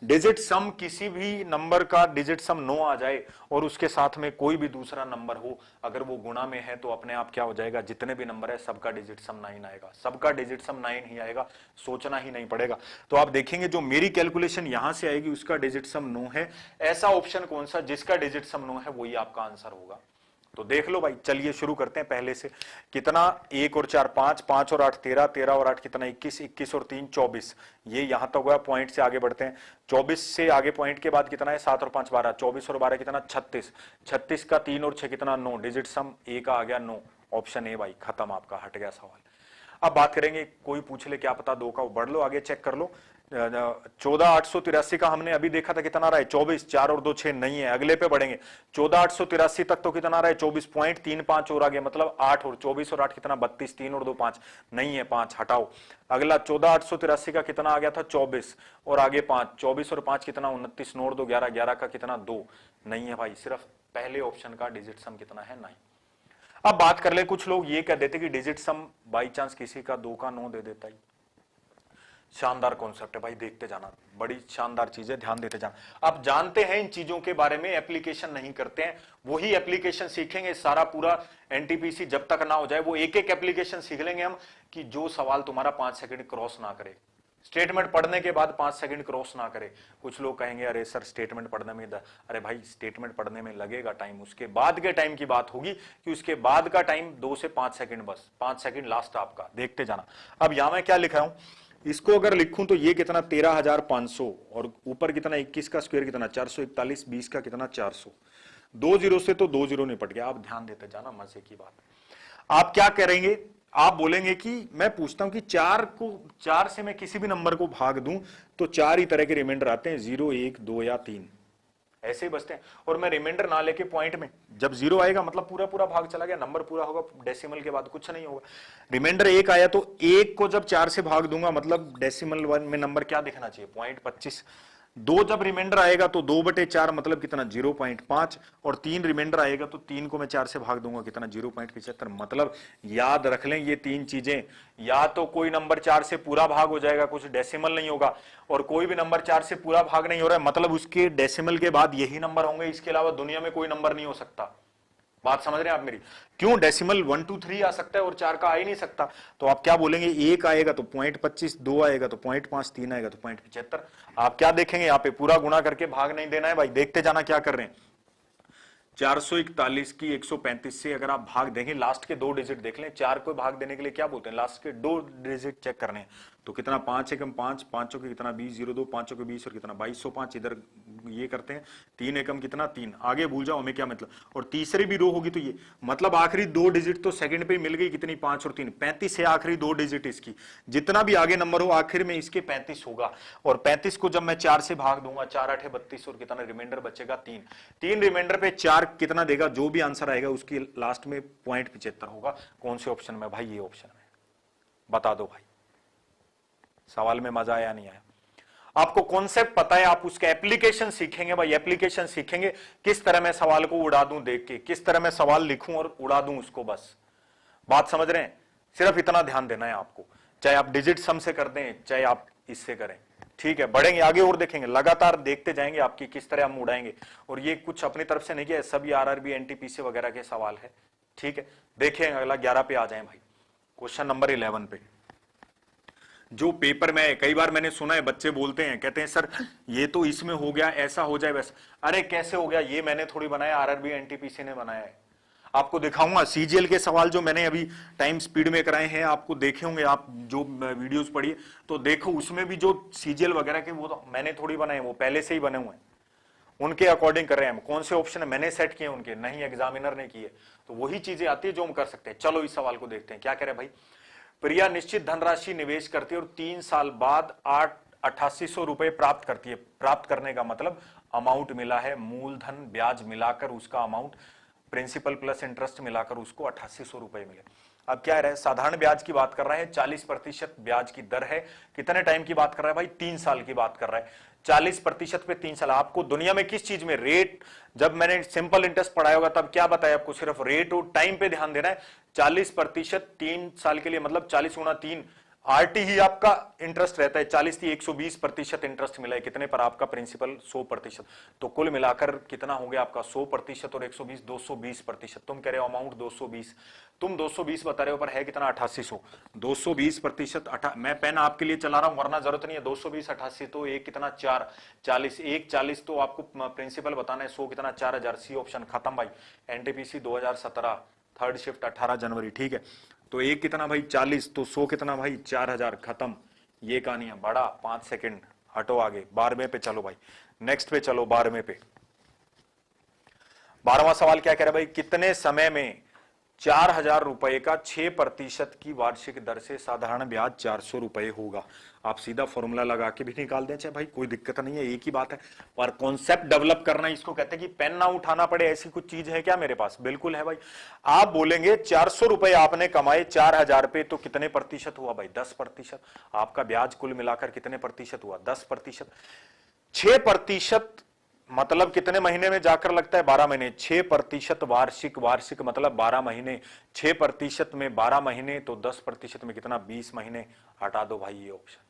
डिजिट सम, किसी भी नंबर का डिजिट सम 9 आ जाए और उसके साथ में कोई भी दूसरा नंबर हो, अगर वो गुणा में है तो अपने आप क्या हो जाएगा, जितने भी नंबर है सबका डिजिट सम 9 आएगा, सबका डिजिट सम 9 ही आएगा, सोचना ही नहीं पड़ेगा। तो आप देखेंगे जो मेरी कैलकुलेशन यहां से आएगी उसका डिजिट सम 9 है, ऐसा ऑप्शन कौन सा जिसका डिजिट सम 9 है वही आपका आंसर होगा। तो देख लो भाई, चलिए शुरू करते हैं पहले से। कितना, 1 और 4 5, 5 और 8 13, 13 और 8 कितना, 21, 21 और 3 24, ये यहां तक हुआ। पॉइंट से आगे बढ़ते हैं, 24 से आगे पॉइंट के बाद कितना है, 7 और 5 12, 24 और 12 कितना, 36, 36 का 3 और 6 कितना, 9, डिजिट सम 1 का आ गया 9, ऑप्शन ए भाई, खत्म, आपका हट गया सवाल। अब बात करेंगे, कोई पूछ ले क्या पता 2 का, बढ़ लो आगे, चेक कर लो। 14,883 का हमने अभी देखा था कितना रहा है 24, 4 और 2 6 नहीं है, अगले पे बढ़ेंगे 14,883 तक तो कितना रहा है 24.35 और आगे मतलब 8 और 24 और 8 कितना 32, 3 और 2 5 नहीं है 5 हटाओ। अगला 14,883 का कितना आ गया था 24 और आगे 5, 24 और 5 कितना 29, 9 और 2 11, 11 का कितना 2 नहीं है भाई, सिर्फ पहले ऑप्शन का डिजिट सम कितना है 9। अब बात कर ले, कुछ लोग ये कह देते कि डिजिट सम बाई चांस किसी का 2 का 9 दे देता है। शानदार कॉन्सेप्ट है भाई, देखते जाना, बड़ी शानदार चीज है, ध्यान देते जाना। आप जानते हैं इन चीजों के बारे में, एप्लीकेशन नहीं करते हैं, वही एप्लीकेशन सीखेंगे। सारा पूरा एनटीपीसी जब तक ना हो जाए वो एक एक एप्लीकेशन सीख लेंगे हम, कि जो सवाल तुम्हारा 5 सेकंड क्रॉस ना करे, स्टेटमेंट पढ़ने के बाद 5 सेकंड क्रॉस ना करे। कुछ लोग कहेंगे अरे सर स्टेटमेंट पढ़ने में, अरे भाई स्टेटमेंट पढ़ने में लगेगा टाइम, उसके बाद के टाइम की बात होगी कि उसके बाद का टाइम 2 से 5 सेकंड, बस 5 सेकंड लास्ट आपका, देखते जाना। अब यहां मैं क्या लिखा हूं, इसको अगर लिखूं तो ये कितना 13,500 और ऊपर कितना 21 का स्क्वायर कितना 441, 20 का कितना 400, 2 जीरो से तो 2 जीरो निपट गया। आप ध्यान देते जाना, मजे की बात। आप क्या करेंगे, आप बोलेंगे कि मैं पूछता हूं कि 4 से मैं किसी भी नंबर को भाग दूं तो 4 ही तरह के रिमाइंडर आते हैं, 0, 1, 2 या 3, ऐसे ही बचते हैं। और मैं रिमाइंडर ना लेके पॉइंट में, जब 0 आएगा मतलब पूरा पूरा भाग चला गया, नंबर पूरा होगा, डेसिमल के बाद कुछ नहीं होगा। रिमाइंडर 1 आया तो 1 को जब 4 से भाग दूंगा मतलब डेसिमल 1 में नंबर क्या दिखना चाहिए 0.25। 2 जब रिमाइंडर आएगा तो 2/4 मतलब कितना 0.5 और 3 रिमाइंडर आएगा तो 3 को मैं 4 से भाग दूंगा कितना 0.75। मतलब याद रख लें ये 3 चीजें, या तो कोई नंबर 4 से पूरा भाग हो जाएगा, कुछ डेसिमल नहीं होगा, और कोई भी नंबर 4 से पूरा भाग नहीं हो रहा है मतलब उसके डेसिमल के बाद यही नंबर होंगे, इसके अलावा दुनिया में कोई नंबर नहीं हो सकता। बात समझ रहे हैं आप मेरी, क्यों डेसिमल 1 2 3 आ सकता है और 4 का आ ही नहीं सकता। तो आप क्या बोलेंगे, 1 आएगा तो 0.25, 2 आएगा तो 0.5, 3 आएगा तो 0.75। आप क्या देखेंगे यहाँ पे, पूरा गुणा करके भाग नहीं देना है भाई, देखते जाना क्या कर रहे हैं। 441 की 135 से अगर आप भाग देंगे, लास्ट के 2 डिजिट देख लें, 4 को भाग देने के लिए क्या बोलते हैं, लास्ट के 2 डिजिट चेक करने हैं। तो कितना 5 एकम 5, 5 के कितना 20, 0 2, 5 के 20 और कितना 2205, इधर ये करते हैं, 3 एकम कितना 3, आगे भूल जाओ हमें क्या मतलब। और तीसरी भी रो होगी तो ये मतलब आखिरी 2 डिजिट तो सेकंड पे मिल गई, कितनी 5 और 3, 35 है आखिरी 2 डिजिट इसकी। जितना भी आगे नंबर हो आखिर में इसके 35 होगा, और 35 को जब मैं 4 से भाग दूंगा, 4 8 32 और कितना रिमाइंडर बचेगा 3। 3 रिमाइंडर पे 4 कितना देगा, जो भी आंसर आएगा उसकी लास्ट में 0.75 होगा। कौन से ऑप्शन में भाई, ये ऑप्शन में, बता दो भाई। सवाल में मजा आया नहीं आया, आपको कॉन्सेप्ट पता है, आप उसका एप्लीकेशन सीखेंगे भाई, एप्लीकेशन सीखेंगे किस तरह मैं सवाल को उड़ा दूं, देख के किस तरह मैं सवाल लिखूं और उड़ा दूं उसको, बस बात समझ रहे हैं। सिर्फ इतना ध्यान देना है आपको, चाहे आप डिजिट सम से कर दें चाहे आप इससे करें, ठीक है। बढ़ेंगे आगे और देखेंगे, लगातार देखते जाएंगे आपकी किस तरह हम उड़ाएंगे। और ये कुछ अपनी तरफ से नहीं किया, सभी आरआरबी एनटीपीसी वगैरह के सवाल है, ठीक है। देखें अगला 11 पे आ जाए भाई, क्वेश्चन नंबर 11 पे, जो पेपर में कई बार मैंने सुना है बच्चे बोलते हैं, कहते हैं सर ये तो इसमें हो गया, ऐसा हो जाए वैसा। अरे कैसे हो गया, ये मैंने थोड़ी बनाया, आरआरबी एनटीपीसी ने बनाया है। आपको दिखाऊंगा सीजीएल के सवाल जो मैंने अभी टाइम स्पीड में कराए हैं, आपको देखे होंगे, आप जो वीडियोस पढ़िए तो देखो, उसमें भी जो सीजीएल वगैरह के वो तो मैंने थोड़ी बनाए, वो पहले से ही बने हुए हैं, उनके अकॉर्डिंग कर रहे हैं हम। कौन से ऑप्शन मैंने सेट किए उनके, नहीं एग्जामिनर ने किए, तो वही चीजें आती है जो हम कर सकते हैं। चलो इस सवाल को देखते हैं, क्या कह रहे हैं भाई। प्रिया निश्चित धनराशि निवेश करती है और 3 साल बाद 8800 रुपए प्राप्त करती है। प्राप्त करने का मतलब अमाउंट मिला है, मूलधन ब्याज मिलाकर उसका अमाउंट, प्रिंसिपल प्लस इंटरेस्ट मिलाकर उसको 8800 रुपए मिले। अब क्या है, साधारण ब्याज की बात कर रहा है, 40% ब्याज की दर है। कितने टाइम की बात कर रहा है भाई, 3 साल की बात कर रहा है। 40% पे 3 साल। आपको दुनिया में किस चीज में रेट, जब मैंने सिंपल इंटरेस्ट पढ़ाया होगा तब क्या बताया आपको, सिर्फ रेट और टाइम पे ध्यान देना है। 40% 3 साल के लिए मतलब 40 गुणा 3 आरटी ही आपका इंटरेस्ट रहता है। 40 थी 120% इंटरेस्ट मिला है, कितने पर आपका प्रिंसिपल 100%। तो कुल मिलाकर कितना हो गया आपका 100% और 120 220%। तुम कह रहे हो अमाउंट 220, तुम 220 बता रहे हो, पर है कितना 8800। 220%, मैं पेन आपके लिए चला रहा हूं वरना जरूरत नहीं है। 220 88 तो एक कितना 4 40, 1 40 तो आपको प्रिंसिपल बताना है, 100 कितना 4000। सी ऑप्शन खत्म भाई। एनटीपीसी 2017 थर्ड शिफ्ट 18 जनवरी, ठीक है। तो एक कितना भाई 40, तो 100 कितना भाई 4000, खत्म। ये कहानी है, बड़ा 5 सेकंड, हटो आगे। 12वें पे चलो भाई, नेक्स्ट पे चलो। 12वें पे 12वां सवाल क्या कह रहा है भाई, कितने समय में 4,000 रुपए का 6% की वार्षिक दर से साधारण ब्याज 400 रुपए होगा। आप सीधा फॉर्मूला लगा के भी निकाल दें, चाहे भाई कोई दिक्कत नहीं है, एक ही बात है। पर कॉन्सेप्ट डेवलप करना, इसको कहते हैं कि पेन ना उठाना पड़े, ऐसी कुछ चीज है क्या मेरे पास? बिल्कुल है भाई। आप बोलेंगे 400 रुपए आपने कमाए 4,000 पे, तो कितने प्रतिशत हुआ भाई? 10%। आपका ब्याज कुल मिलाकर कितने प्रतिशत हुआ? 10%। 6% मतलब कितने महीने में जाकर लगता है? 12 महीने। 6% वार्षिक, वार्षिक मतलब 12 महीने। 6% में 12 महीने, तो 10% में कितना? 20 महीने। हटा दो भाई ये ऑप्शन।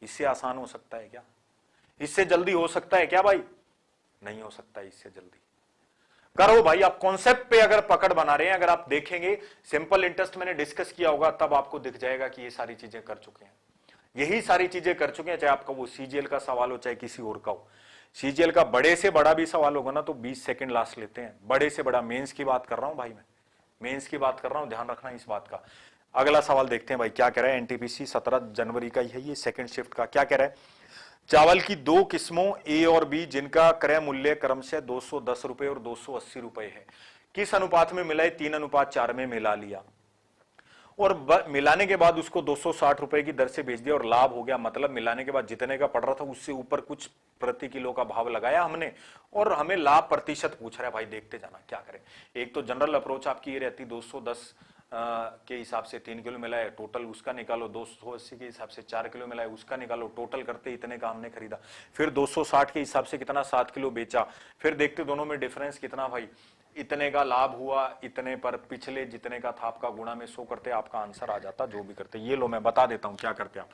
इससे आसान हो सकता है क्या? इससे जल्दी हो सकता है क्या भाई? नहीं हो सकता इससे जल्दी। करो भाई, आप कॉन्सेप्ट पे अगर पकड़ बना रहे हैं, अगर आप देखेंगे सिंपल इंटरेस्ट मैंने डिस्कस किया होगा, तब आपको दिख जाएगा कि ये सारी चीजें कर चुके हैं, यही सारी चीजें कर चुके हैं। चाहे आपका वो सीजीएल का सवाल हो, चाहे किसी और का हो। सीजीएल का बड़े से बड़ा भी सवाल होगा ना, तो 20 सेकंड लास्ट लेते हैं। बड़े से बड़ा, मेंस की बात कर रहा हूं भाई, मैं मेंस की बात कर रहा हूं, ध्यान रखना इस बात का। अगला सवाल देखते हैं भाई क्या कह रहा है। एनटीपीसी 17 जनवरी का ही है ये, सेकंड शिफ्ट का। क्या कह रहा है? चावल की दो किस्मों ए और बी, जिनका क्रय मूल्य क्रमशः 210 रुपए और 280 रुपए है, किस अनुपात में मिला है? 3:4 में मिला लिया, और मिलाने के बाद उसको 260 रुपए की दर से बेच दिया और लाभ हो गया। मतलब मिलाने के बाद जितने का पड़ रहा था उससे ऊपर कुछ प्रति किलो का भाव लगाया हमने, और हमें लाभ प्रतिशत पूछ रहा है भाई। देखते जाना क्या करें। एक तो जनरल अप्रोच आपकी ये रहती, 210 के हिसाब से 3 किलो मिला है, टोटल उसका निकालो। 280 के हिसाब से 4 किलो मिला है, उसका निकालो। टोटल करते इतने का हमने खरीदा। फिर 260 के हिसाब से कितना? 7 किलो बेचा। फिर देखते दोनों में डिफरेंस कितना भाई? इतने का लाभ हुआ, इतने पर पिछले जितने का था आपका गुणा में 100 करते, आपका आंसर आ जाता। जो भी करते, ये लो मैं बता देता हूं क्या करते आप।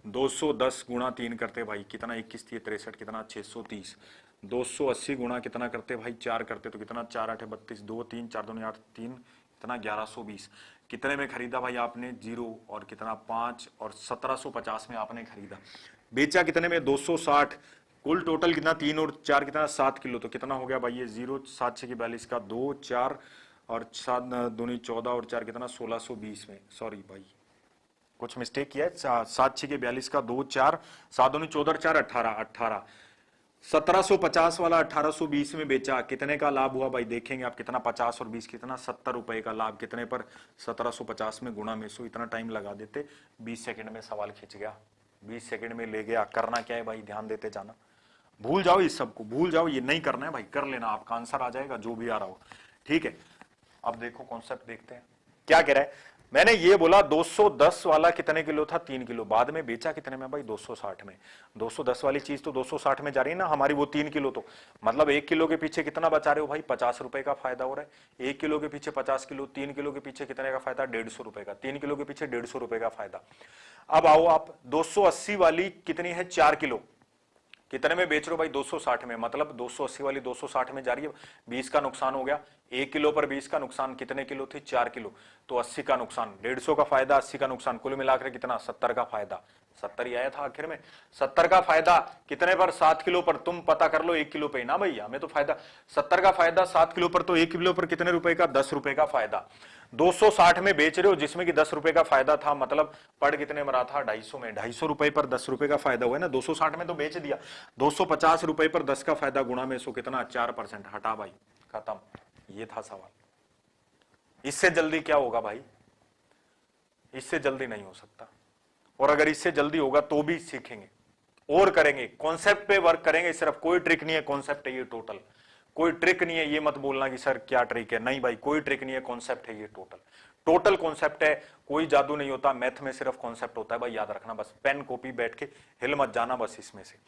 210 गुणा 3 करते भाई, कितना? 21 थी 63, कितना? 630। 280 गुणा कितना करते भाई? 4 करते, तो कितना? 4 8 32, 2 3 4 2 8 3, कितना? 1120। कितने में खरीदा भाई आपने? 0 और कितना? 5, और 1750 में आपने खरीदा। बेचा कितने में? 260। कुल टोटल कितना? 3 और 4 कितना? 7 किलो। तो कितना हो गया भाई ये? 0 7 6 42 का 2 4 और 7 दूनी 14 और 4 कितना? 1620 में। सॉरी भाई कुछ मिस्टेक किया है। 7 6 42 का 2 4 7 दूनी 14 4 18 18 1750 वाला 1820 में बेचा। कितने का लाभ हुआ भाई? देखेंगे आप कितना? 50 और 20 कितना? 70 रुपए का लाभ। कितने पर? 1750 में गुणा में 100। इतना टाइम लगा देते, 20 सेकंड में सवाल खींच गया, 20 सेकंड में ले गया। करना क्या है भाई? ध्यान देते जाना, भूल जाओ इस सबको, भूल जाओ, ये नहीं करना है भाई। कर लेना, आपका आंसर आ जाएगा जो भी आ रहा हो। ठीक है, अब देखो कॉन्सेप्ट देखते हैं क्या कह रहा है। मैंने ये बोला 210 वाला कितने किलो था? 3 किलो। बाद में बेचा कितने में भाई? 260 में। 210 वाली चीज तो 260 में जा रही है ना हमारी, वो 3 किलो। तो मतलब 1 किलो के पीछे कितना बचा रहे हो भाई? 50 रुपए का फायदा हो रहा है। 1 किलो के पीछे 50 किलो, 3 किलो के पीछे कितने का फायदा? 150 रुपए का। 3 किलो के पीछे 150 रुपए का फायदा। अब आओ आप 280 वाली कितनी है? 4 किलो। कितने में बेच रहे हो भाई? 260 में। मतलब 280 वाली 260 में जा रही है, 20 का नुकसान हो गया। 1 किलो पर 20 का नुकसान। कितने किलो थी? 4 किलो। तो 80 का नुकसान, 150 का फायदा, 80 का नुकसान, कुल मिलाकर कितना? 70 का फायदा। 70 ही आया था आखिर में। 70 का फायदा कितने पर? 7 किलो पर। तुम पता कर लो 1 किलो पे ना भैया, हमें तो फायदा 70 का फायदा 7 किलो पर, तो 1 किलो पर कितने रुपए का? 10 रुपए का फायदा। 260 में बेच रहे हो, जिसमें कि 10 रुपए का फायदा था। मतलब पड़ कितने में रहा था? 250 में। 250 रुपए पर 10 रुपए का फायदा हुआ है ना। 260 में तो बेच दिया। 250 रुपए पर 10 का फायदा गुणा में 100, कितना? 4%। हटा भाई, खत्म। ये था सवाल। इससे जल्दी क्या होगा भाई? इससे जल्दी नहीं हो सकता। और अगर इससे जल्दी होगा तो भी सीखेंगे और करेंगे, कॉन्सेप्ट पे वर्क करेंगे सिर्फ। कोई ट्रिक नहीं है, कॉन्सेप्ट है ये टोटल। कोई ट्रिक नहीं है, ये मत बोलना कि सर क्या ट्रिक है। नहीं भाई, कोई ट्रिक नहीं है, कॉन्सेप्ट है ये टोटल। टोटल कॉन्सेप्ट है, कोई जादू नहीं होता। मैथ में सिर्फ कॉन्सेप्ट होता है भाई, याद रखना। बस पेन कॉपी बैठ के हिल मत जाना, बस इसमें से।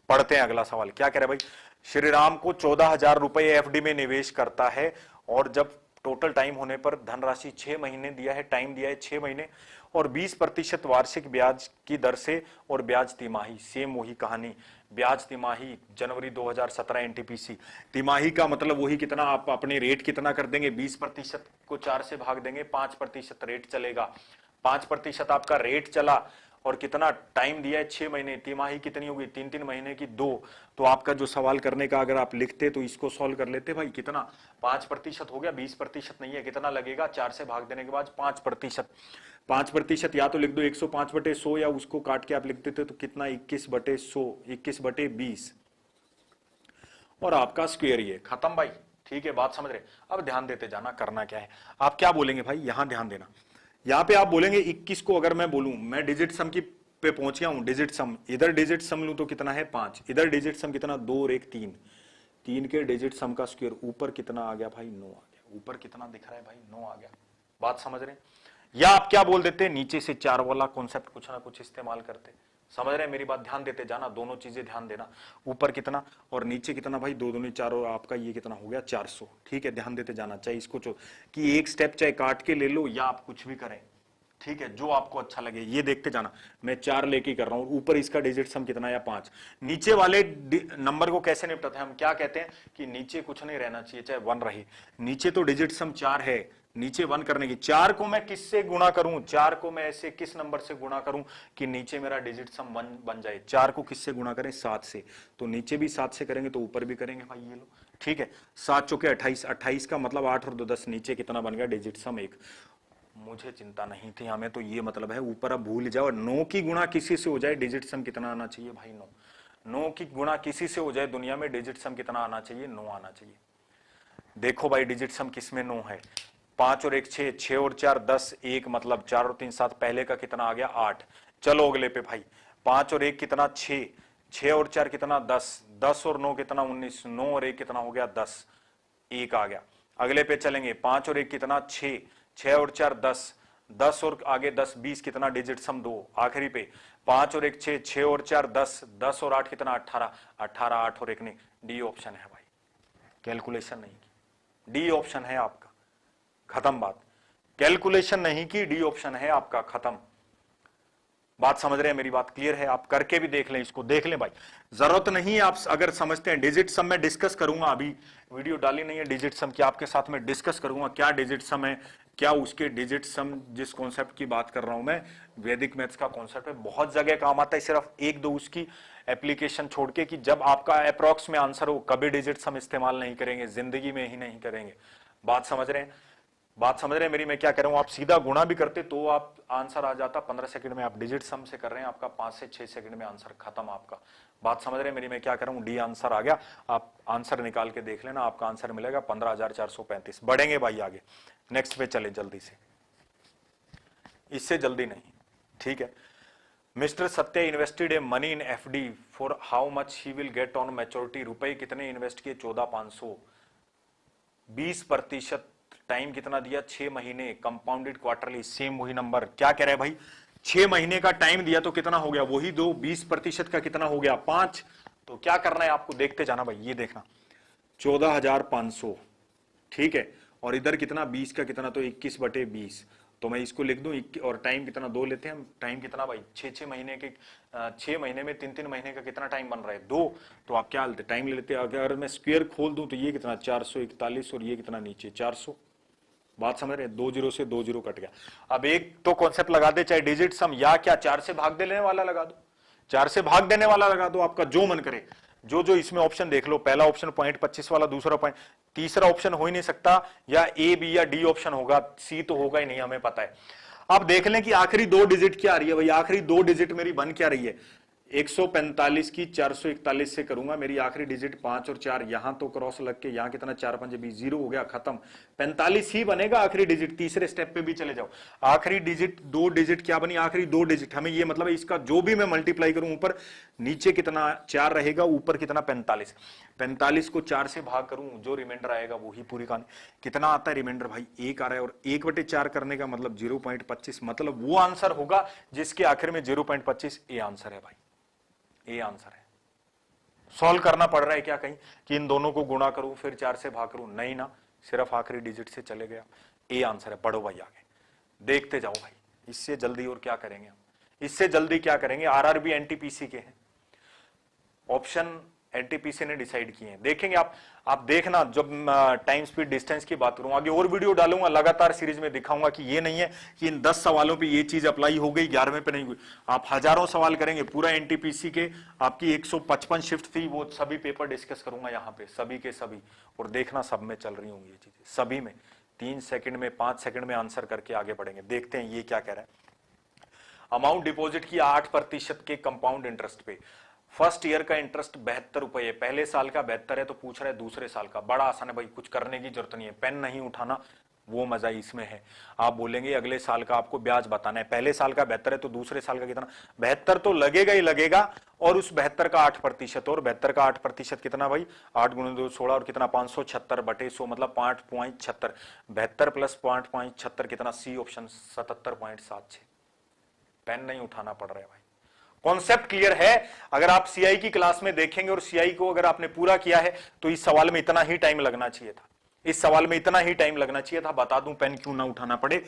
पढ़ते हैं अगला सवाल। क्या कह रहे भाई? श्रीराम को 14,000 रुपए एफडी में निवेश करता है, और जब टोटल टाइम होने पर धनराशि 6 महीने दिया है, टाइम दिया है 6 महीने, और 20% वार्षिक ब्याज की दर से, और ब्याज तिमाही। सेम वही कहानी, ब्याज तिमाही। जनवरी 2017 एनटीपीसी। तिमाही का मतलब वही, कितना आप अपने रेट कितना कर देंगे? 20% को 4 से भाग देंगे, 5% रेट चलेगा। 5% आपका रेट चला, और कितना टाइम दिया है? 6 महीने। तिमाही कितनी होगी? 3-3 महीने की 2। तो आपका जो सवाल करने का अगर आप लिखते तो इसको सॉल्व कर लेते भाई। कितना? 5% हो गया, 20% नहीं है। कितना लगेगा? 4 से भाग देने के बाद 5%। 5% या तो लिख दो 105/100, या उसको काट के आप लिख देते तो कितना? 21/100, 21/20, और आपका स्क्वायर ये खत्म भाई। ठीक है, बात समझ रहे। अब ध्यान देते जाना, करना क्या है, आप क्या बोलेंगे भाई, यहां ध्यान देना। यहां पे आप बोलेंगे 21 को अगर मैं बोलूं, मैं डिजिट सम की पे पहुंच गया हूं, डिजिट सम, इधर डिजिट सम लूं तो कितना है 5, इधर डिजिट सम कितना 2 और 1 3, 3 के डिजिट सम का स्क्वायर, ऊपर कितना आ गया भाई 9 आ गया, ऊपर कितना दिख रहा है भाई 9 आ गया, बात समझ रहे हैं। या आप क्या बोल देते, नीचे से 4 वाला कॉन्सेप्ट कुछ ना कुछ इस्तेमाल करते, समझ रहे हैं मेरी बात, ध्यान देते जाना, दोनों चीजें ध्यान देना, ऊपर कितना और नीचे कितना भाई, 2 दूनी 4 और आपका ये कितना हो गया 400, ठीक है, ध्यान देते जाना, चाहे इसको कि एक स्टेप चाहे काट के ले लो या आप कुछ भी करें, ठीक है, जो आपको अच्छा लगे ये देखते जाना। मैं 4 लेके कर रहा हूं, ऊपर इसका डिजिट सम कितना या 5, नीचे वाले नंबर को कैसे निपटाते हैं हम, क्या कहते हैं कि नीचे कुछ नहीं रहना चाहिए, चाहे 1 रहे, नीचे तो डिजिट सम 4 है, नीचे 1 करने की, 4 को मैं किससे गुणा करूं, 4 को मैं ऐसे किस नंबर से गुणा करूं कि नीचे मेरा डिजिट सम 1 बन जाए, 4 को किससे गुणा करें 7 से, तो नीचे भी 7 से करेंगे तो ऊपर भी करेंगे भाई, ये लो, ठीक है, 7 चौके 28, 28 का मतलब 8 और 2 10, नीचे कितना बन गया डिजिट सम 1, मुझे चिंता नहीं थी, हमें तो ये मतलब है ऊपर अब भूल जाओ, 9 की गुणा किसी से हो जाए डिजिट सम कितना आना चाहिए भाई 9, 9 की गुणा किसी से हो जाए दुनिया में डिजिट सम कितना आना चाहिए 9 आना चाहिए। देखो भाई डिजिट सम किसमें 9 है, 5 और 1 6, 6 और 4 10, 1 मतलब 4 और 3 7, पहले का कितना आ गया 8, चलो अगले पे भाई, 5 और 1 कितना 6, 6 और 4 कितना 10, 10 और 9 कितना 19, 9 और 1 कितना हो गया 10, 1 आ गया। अगले पे चलेंगे, 5 और 1 कितना 6, 6 और 4 10, 10 और आगे 10 20 कितना डिजिट सम 2, आखिरी पे 5 और 1 6, 6 और 4 10, 10 और 8 कितना 18, 18 8 और 1 नहीं, डी ऑप्शन है भाई, कैलकुलेशन नहीं की, डी ऑप्शन है आपका, खत्म बात, कैलकुलेशन नहीं की, डी ऑप्शन है आपका, खत्म बात, समझ रहे हैं मेरी बात, क्लियर है, आप करके भी देख लें, इसको देख लें भाई, जरूरत नहीं आप अगर समझते हैं, डिजिट सम में डिस्कस करूंगा, अभी वीडियो डाली नहीं है डिजिट सम की, आपके साथ में डिस्कस करूंगा क्या डिजिट सम है, क्या उसके डिजिट सम, जिस कॉन्सेप्ट की बात कर रहा हूं मैं, वैदिक मैथ्स का कॉन्सेप्ट है, बहुत जगह काम आता है, सिर्फ एक दो उसकी एप्लीकेशन छोड़ के, कि जब आपका अप्रॉक्स में आंसर हो, कभी डिजिट सम इस्तेमाल नहीं करेंगे, जिंदगी में ही नहीं करेंगे, बात समझ रहे हैं, बात समझ रहे हैं मेरी, मैं क्या कह रहा हूं, आप सीधा गुणा भी करते तो आप आंसर आ जाता 15 सेकंड में, आप डिजिट सम से कर रहे हैं, आपका 5 से 6 सेकंड में आंसर खत्म आपका, बात समझ रहे हैं मेरी, मैं क्या कर रहा हूं, डी आंसर आ गया, आप आंसर निकाल के देख लेना, आपका आंसर मिलेगा 15,435, बढ़ेंगे भाई आगे, नेक्स्ट पे चले जल्दी से, इससे जल्दी नहीं, ठीक है। मिस्टर सत्य invested a money in FD for how much he will get on maturity, रुपए कितने इन्वेस्ट किए 14,500, 20%, टाइम कितना दिया 6 महीने, कंपाउंडेड क्वार्टरली, सेम वही नंबर, क्या कह रहे हैं भाई 6 महीने का टाइम दिया तो कितना हो गया वही 2, 20% का कितना हो गया 5, तो क्या करना है आपको, देखते जाना भाई, ये देखना 14,500, ठीक है, और इधर कितना 20 का कितना, तो 21/20, तो मैं इसको लिख दूं, और टाइम कितना 2 लेते हैं हम, टाइम कितना भाई 6 महीने के, 6 महीने में 3 महीने का कितना टाइम बन रहा है 2, तो आप क्या लेते टाइम ले लेते हैं, अगर मैं स्क्वायर खोल दूं तो ये कितना 441 और ये कितना नीचे 400, बात समझ रहे हैं, 2 जीरो से 2 जीरो कट गया। अब एक तो कॉन्सेप्ट लगा दे, चाहे डिजिट सम या क्या 4 से भाग देने वाला लगा दो, 4 से भाग देने वाला लगा दो, आपका जो मन करे, जो जो इसमें ऑप्शन देख लो, पहला ऑप्शन 0.25 वाला, दूसरा पॉइंट, तीसरा ऑप्शन हो ही नहीं सकता, या ए बी या डी ऑप्शन होगा, सी तो होगा ही नहीं, हमें पता है। अब देख लें कि आखिरी 2 डिजिट क्या आ रही है भाई, आखिरी 2 डिजिट मेरी बन क्या रही है, 145 की 441 से करूंगा, मेरी आखिरी डिजिट 5 और 4, यहां तो क्रॉस लग के यहां कितना 4 5 20, 0 हो गया, खत्म, 45 ही बनेगा आखिरी डिजिट, तीसरे स्टेप पे भी चले जाओ, आखिरी डिजिट 2 डिजिट क्या बनी, आखिरी 2 डिजिट, हमें ये मतलब है इसका जो भी मैं मल्टीप्लाई करूं, ऊपर नीचे कितना 4 रहेगा, ऊपर कितना 45, 45 को 4 से भाग करूं, जो रिमाइंडर आएगा वही पूरी कहानी, कितना आता है रिमाइंडर भाई 1 आ रहा है, और 1/4 करने का मतलब 0.25, मतलब वो आंसर होगा जिसके आखिर में 0.25, ये आंसर है भाई, ये आंसर है। सॉल्व करना पड़ रहा है क्या कहीं कि इन दोनों को गुणा करूं फिर 4 से भाग करूं, नहीं ना, सिर्फ आखिरी डिजिट से चले गया, ये आंसर है, पढ़ो भाई आगे, देखते जाओ भाई, इससे जल्दी और क्या करेंगे हम, इससे जल्दी क्या करेंगे, आरआरबी एनटीपीसी के हैं, ऑप्शन एनटीपीसी ने डिसाइड किए हैं, देखेंगे आप देखना, जब टाइम स्पीड डिस्टेंस की बात करूंगा, आगे और वीडियो डालूंगा, लगातार सीरीज में दिखाऊंगा कि ये नहीं है कि इन 10 सवालों पे ये चीज अप्लाई हो गई, 11वें पे नहीं हुई, आप हजारों सवाल करेंगे, पूरा एनटीपीसी के आपकी 155 शिफ्ट थी, वो सभी पेपर डिस्कस करूंगा यहाँ पे, सभी के सभी, और देखना सब में चल रही होंगी ये चीजें, सभी में 3 सेकंड में 5 सेकंड में आंसर करके आगे बढ़ेंगे, देखते हैं ये क्या कह रहा है। अमाउंट डिपॉजिट की 8% के कंपाउंड इंटरेस्ट पे फर्स्ट ईयर का इंटरेस्ट 72 रुपए है, पहले साल का 72 है, तो पूछ रहा है दूसरे साल का। बड़ा आसान है भाई, कुछ करने की जरूरत नहीं है, पेन नहीं उठाना, वो मजा इसमें है। आप बोलेंगे अगले साल का आपको ब्याज बताना है, पहले साल का 72 है तो दूसरे साल का कितना, 72 तो लगेगा ही लगेगा, और उस 72 का 8%, और 72 का 8% कितना भाई, 8 गुणे 2 16, और कितना 576 बटे 100 मतलब 5.76, 72 प्लस 5.76 कितना, सी ऑप्शन 77.76। पेन नहीं उठाना पड़ रहा है भाई, कॉन्सेप्ट क्लियर है। अगर आप सीआई की क्लास में देखेंगे और सीआई को अगर आपने पूरा किया है तो इस सवाल में इतना ही टाइम लगना चाहिए था, इस सवाल में इतना ही टाइम लगना चाहिए था। बता दूं पेन क्यों ना उठाना पड़े,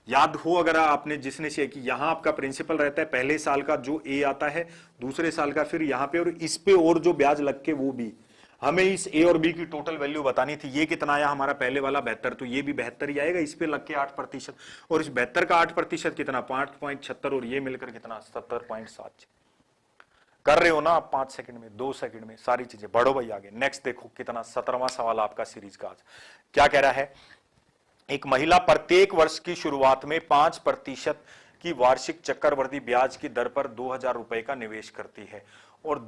याद हो अगर आपने जिसने से कि यहां आपका प्रिंसिपल रहता है पहले साल का जो ए आता है, दूसरे साल का फिर यहां पे, और इस पे और जो ब्याज लग के वो भी, हमें इस ए और बी की टोटल वैल्यू बतानी थी। ये कितना आया हमारा पहले वाला 72, तो ये भी 72 ही आएगा, इस पे लग के 8%, और इस 72 का 8% कितना 5.76, और ये मिलकर कितना 70.76। कर रहे हो ना आप 5 सेकंड में, 2 सेकंड में सारी चीजें। बढ़ो भाई आगे, नेक्स्ट देखो कितना 17वां सवाल आपका सीरीज का। आज क्या कह रहा है, एक महिला प्रत्येक वर्ष की शुरुआत में 5% की वार्षिक चक्रवृद्धि ब्याज की दर पर 2000 रुपए का निवेश करती है, और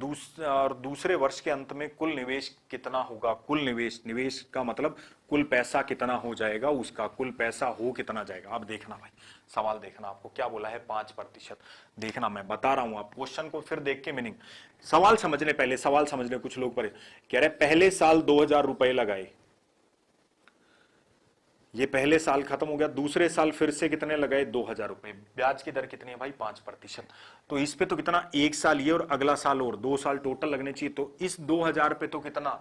दूसरे वर्ष के अंत में कुल निवेश कितना होगा। कुल निवेश, निवेश का मतलब कुल पैसा कितना हो जाएगा, उसका कुल पैसा हो कितना जाएगा। अब देखना भाई सवाल देखना, आपको क्या बोला है 5%, देखना मैं बता रहा हूं, आप क्वेश्चन को फिर देख के मीनिंग, सवाल समझने पहले, सवाल समझने। कुछ लोग पर कह रहे पहले साल 2000 रुपए लगाए, ये पहले साल खत्म हो गया, दूसरे साल फिर से कितने लगाए 2000 रुपए, ब्याज की दर कितनी है भाई 5%, तो इस पे तो कितना एक साल ये और अगला साल और 2 साल टोटल लगने चाहिए, तो इस 2000 पे तो कितना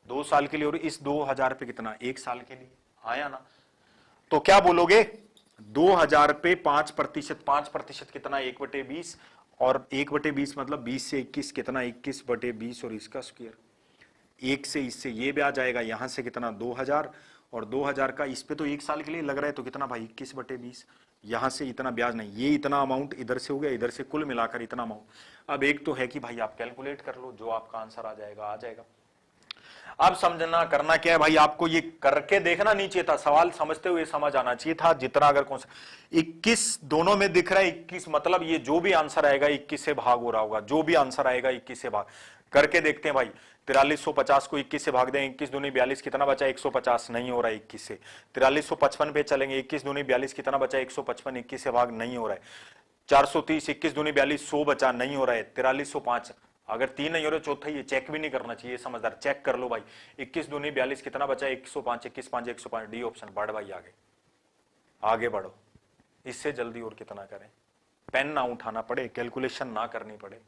2 साल के लिए, और इस 2000 पे कितना 1 साल के लिए, आया ना। तो क्या बोलोगे 2000 पे 5%, 5% कितना 1/20, और 1/20 मतलब 20 से 21 कितना 21/20, और इसका स्क्वायर, एक से इससे ये ब्याज आएगा, यहां से कितना 2000, और 2000 का इस पे तो 1 साल के लिए लग रहा है, तो कितना भाई 21/20, यहां से इतना ब्याज नहीं, ये इतना अमाउंट इधर से हो गया, इधर से कुल मिलाकर इतना अमाउंट। अब एक तो है कि भाई आप कैलकुलेट कर लो, जो आपका आंसर आ जाएगा आ जाएगा। अब समझना करना क्या है भाई, आपको ये करके देखना नहीं चाहिए था, सवाल समझते हुए समझ आना चाहिए था जितना। अगर कौन सा 21 दोनों में दिख रहा है 21, मतलब ये जो भी आंसर आएगा 21 से भाग हो रहा होगा, जो भी आंसर आएगा 21 से भाग करके देखते हैं भाई। 4350 को 21 से भाग दें, 21 दूनी 42 कितना बचा 150, नहीं हो रहा है 21 से। 4355 पे चलेंगे, 21 दूनी 42 कितना बचा 155, 21 से भाग नहीं हो रहा है। 430 21 दूनी 42 100 बचा, नहीं हो रहा है। 4305, अगर 3 नहीं हो रहा चौथा ये चेक भी नहीं करना चाहिए, समझदार चेक कर लो भाई। 21 दूनी 42 कितना बचा 105, 21 5 105, डी ऑप्शन। बढ़ भाई आगे, आगे बढ़ो, इससे जल्दी और कितना करें, पेन ना उठाना पड़े, कैलकुलेशन ना करनी पड़े।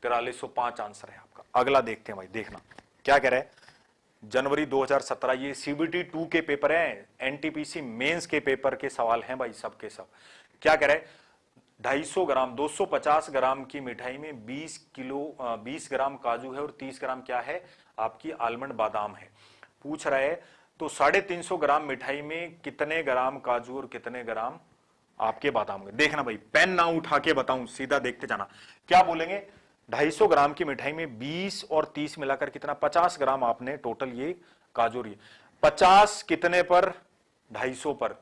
4305 आंसर है आपका। अगला देखते हैं भाई, देखना क्या कह रहा है। जनवरी 2017, ये सीबीटी 2 के पेपर हैं, एनटीपीसी मेंस के पेपर के सवाल हैं भाई, सब के सब। क्या कह रहा है, 250 ग्राम 250 ग्राम की मिठाई में 20 ग्राम काजू है और 30 ग्राम क्या है आपकी आलमंड बादाम है। पूछ रहा है तो 350 ग्राम मिठाई में कितने ग्राम काजू और कितने ग्राम आपके बादाम है। देखना भाई, पेन ना उठा के बताऊं, सीधा देखते जाना। क्या बोलेंगे, 250 ग्राम की मिठाई में 20 और 30 मिलाकर कितना 50 ग्राम आपने टोटल ये काजू, 50 कितने पर 250 पर,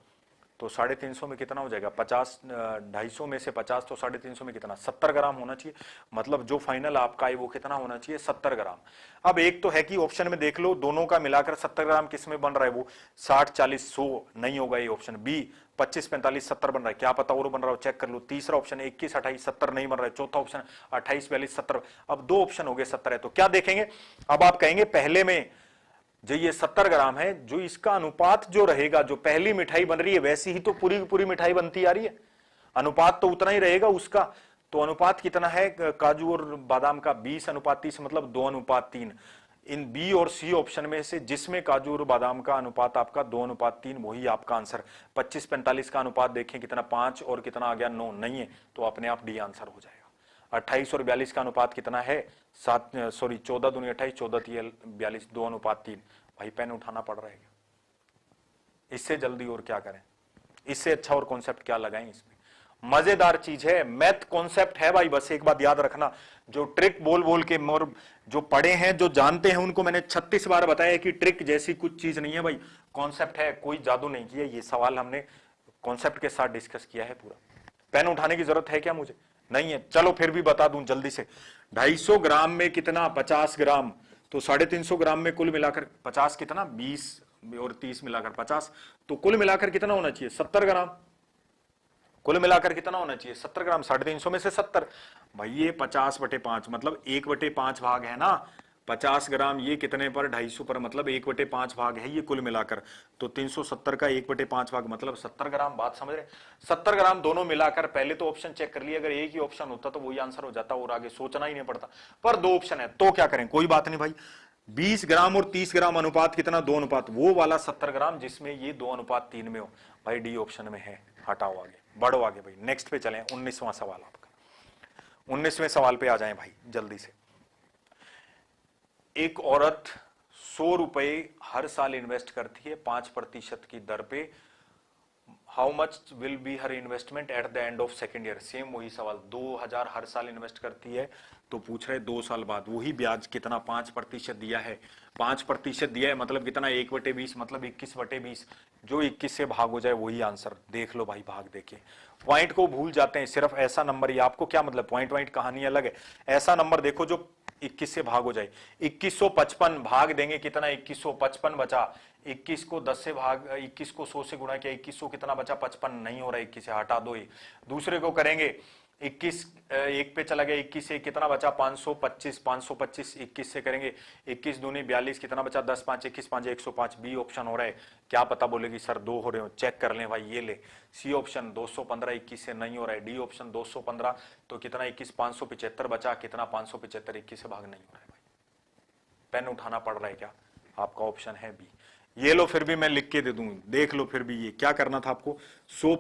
तो 350 में कितना हो जाएगा 50, 250 में से 50 तो 350 में कितना 70 ग्राम होना चाहिए। मतलब जो फाइनल आपका है वो कितना होना चाहिए 70 ग्राम। अब एक तो है कि ऑप्शन में देख लो, दोनों का मिलाकर 70 ग्राम किस में बन रहा है, वो 60 40 100 नहीं होगा ये ऑप्शन बी। 25 45 70 बन रहा है, क्या पता और बन रहा हो, चेक कर लो। तीसरा ऑप्शन 21 28 70 नहीं बन रहा है। चौथा ऑप्शन 28 42 70। अब 2 ऑप्शन हो गए 70 है, तो क्या देखेंगे। अब आप कहेंगे पहले में जो ये 70 ग्राम है, जो इसका अनुपात जो रहेगा, जो पहली मिठाई बन रही है वैसी ही तो पूरी पूरी मिठाई बनती आ रही है, अनुपात तो उतना ही रहेगा उसका। तो अनुपात कितना है काजू और बादाम का 20:30, मतलब 2:3। इन बी और सी ऑप्शन में से जिसमें काजू और बादाम का अनुपात आपका 2:3, वही आपका आंसर। 25 45 का अनुपात देखें कितना 5 और कितना आ गया 9, नहीं है तो अपने आप डी आंसर हो जाएगा। 28 और 42 का अनुपात कितना है 14 दूनी 28, 14 42, 2:3। भाई पेन उठाना पड़ रहा है, इससे जल्दी और क्या करें, इससे अच्छा और कॉन्सेप्ट क्या लगाएं इसमें। मजेदार चीज है, मैथ कॉन्सेप्ट है भाई। बस एक बात याद रखना, जो ट्रिक बोल बोल के मोर जो पढ़े हैं, जो जानते हैं, उनको मैंने 36 बार बताया कि ट्रिक जैसी कुछ चीज नहीं है भाई, कॉन्सेप्ट है, कोई जादू नहीं किया। ये सवाल हमने कॉन्सेप्ट के साथ डिस्कस किया है पूरा। पेन उठाने की जरूरत है क्या मुझे, नहीं है, चलो फिर भी बता दूं जल्दी से। 250 ग्राम में कितना, 50 ग्राम, तो 350 ग्राम में कुल मिलाकर 50 कितना, 20 और 30 मिलाकर 50, तो कुल मिलाकर कितना होना चाहिए, 70 ग्राम। कुल मिलाकर कितना होना चाहिए, 70 ग्राम। 350 में से 70, भाई ये 50/5 मतलब 1/5 भाग है ना। 50 ग्राम ये कितने पर, 250 पर, मतलब 1/5 भाग है ये कुल मिलाकर। तो 370 का 1/5 भाग मतलब 70 ग्राम। बात समझ रहे, 70 ग्राम दोनों मिलाकर। पहले तो ऑप्शन चेक कर लिया, अगर एक ही ऑप्शन होता तो वही आंसर हो जाता और आगे सोचना ही नहीं पड़ता, पर 2 ऑप्शन है तो क्या करें, कोई बात नहीं भाई। 20 ग्राम और 30 ग्राम अनुपात कितना, 2 अनुपात, वो वाला 70 ग्राम जिसमें ये 2:3 में हो, भाई डी ऑप्शन में है। हटाओ आगे, बढ़ो आगे भाई, नेक्स्ट पे चलें। 19वां सवाल आपका। 19वें सवाल पे आ जाएं भाई जल्दी से। एक औरत 100 रुपए हर साल इन्वेस्ट करती है 5% की दर पे। How much will be her investment at the end of second year. Same वही सवाल, 2000 हर साल इन्वेस्ट करती है, तो पूछ रहे 2 साल बाद वही ब्याज कितना, 5% दिया है। 5% दिया है मतलब कितना, 1/20 मतलब 21/20। जो 21 से भाग हो जाए वही आंसर। देख लो भाई, भाग देके पॉइंट को भूल जाते हैं, सिर्फ ऐसा नंबर। ये आपको क्या मतलब, पॉइंट कहानी अलग है। ऐसा नंबर देखो जो 21 से भाग हो जाए। 2155 भाग देंगे कितना, 2155 बचा। 21 को 10 से भाग, 21 को 100 से गुणा किया, 2100 कितना बचा, 55 नहीं हो रहा, 21 से हटा दो। दूसरे को करेंगे, 21 एक पे चला गया, 21 से कितना बचा, 525, 525 21 से करेंगे, 21 दूनी 42 कितना बचा, 10 5 21 5 105। बी ऑप्शन हो रहा है। क्या पता बोलेगी सर 2 हो रहे हो, चेक कर लें भाई, ये ले। सी ऑप्शन 215 21 से नहीं हो रहा है। डी ऑप्शन 215 तो कितना, 21 575 बचा, कितना 575 21 से भाग नहीं हो रहा है भाई। पेन उठाना पड़ रहा है क्या, आपका ऑप्शन है बी। ये लो, फिर भी मैं लिख के दे दूं, देख लो फिर भी। ये क्या करना था आपको, 100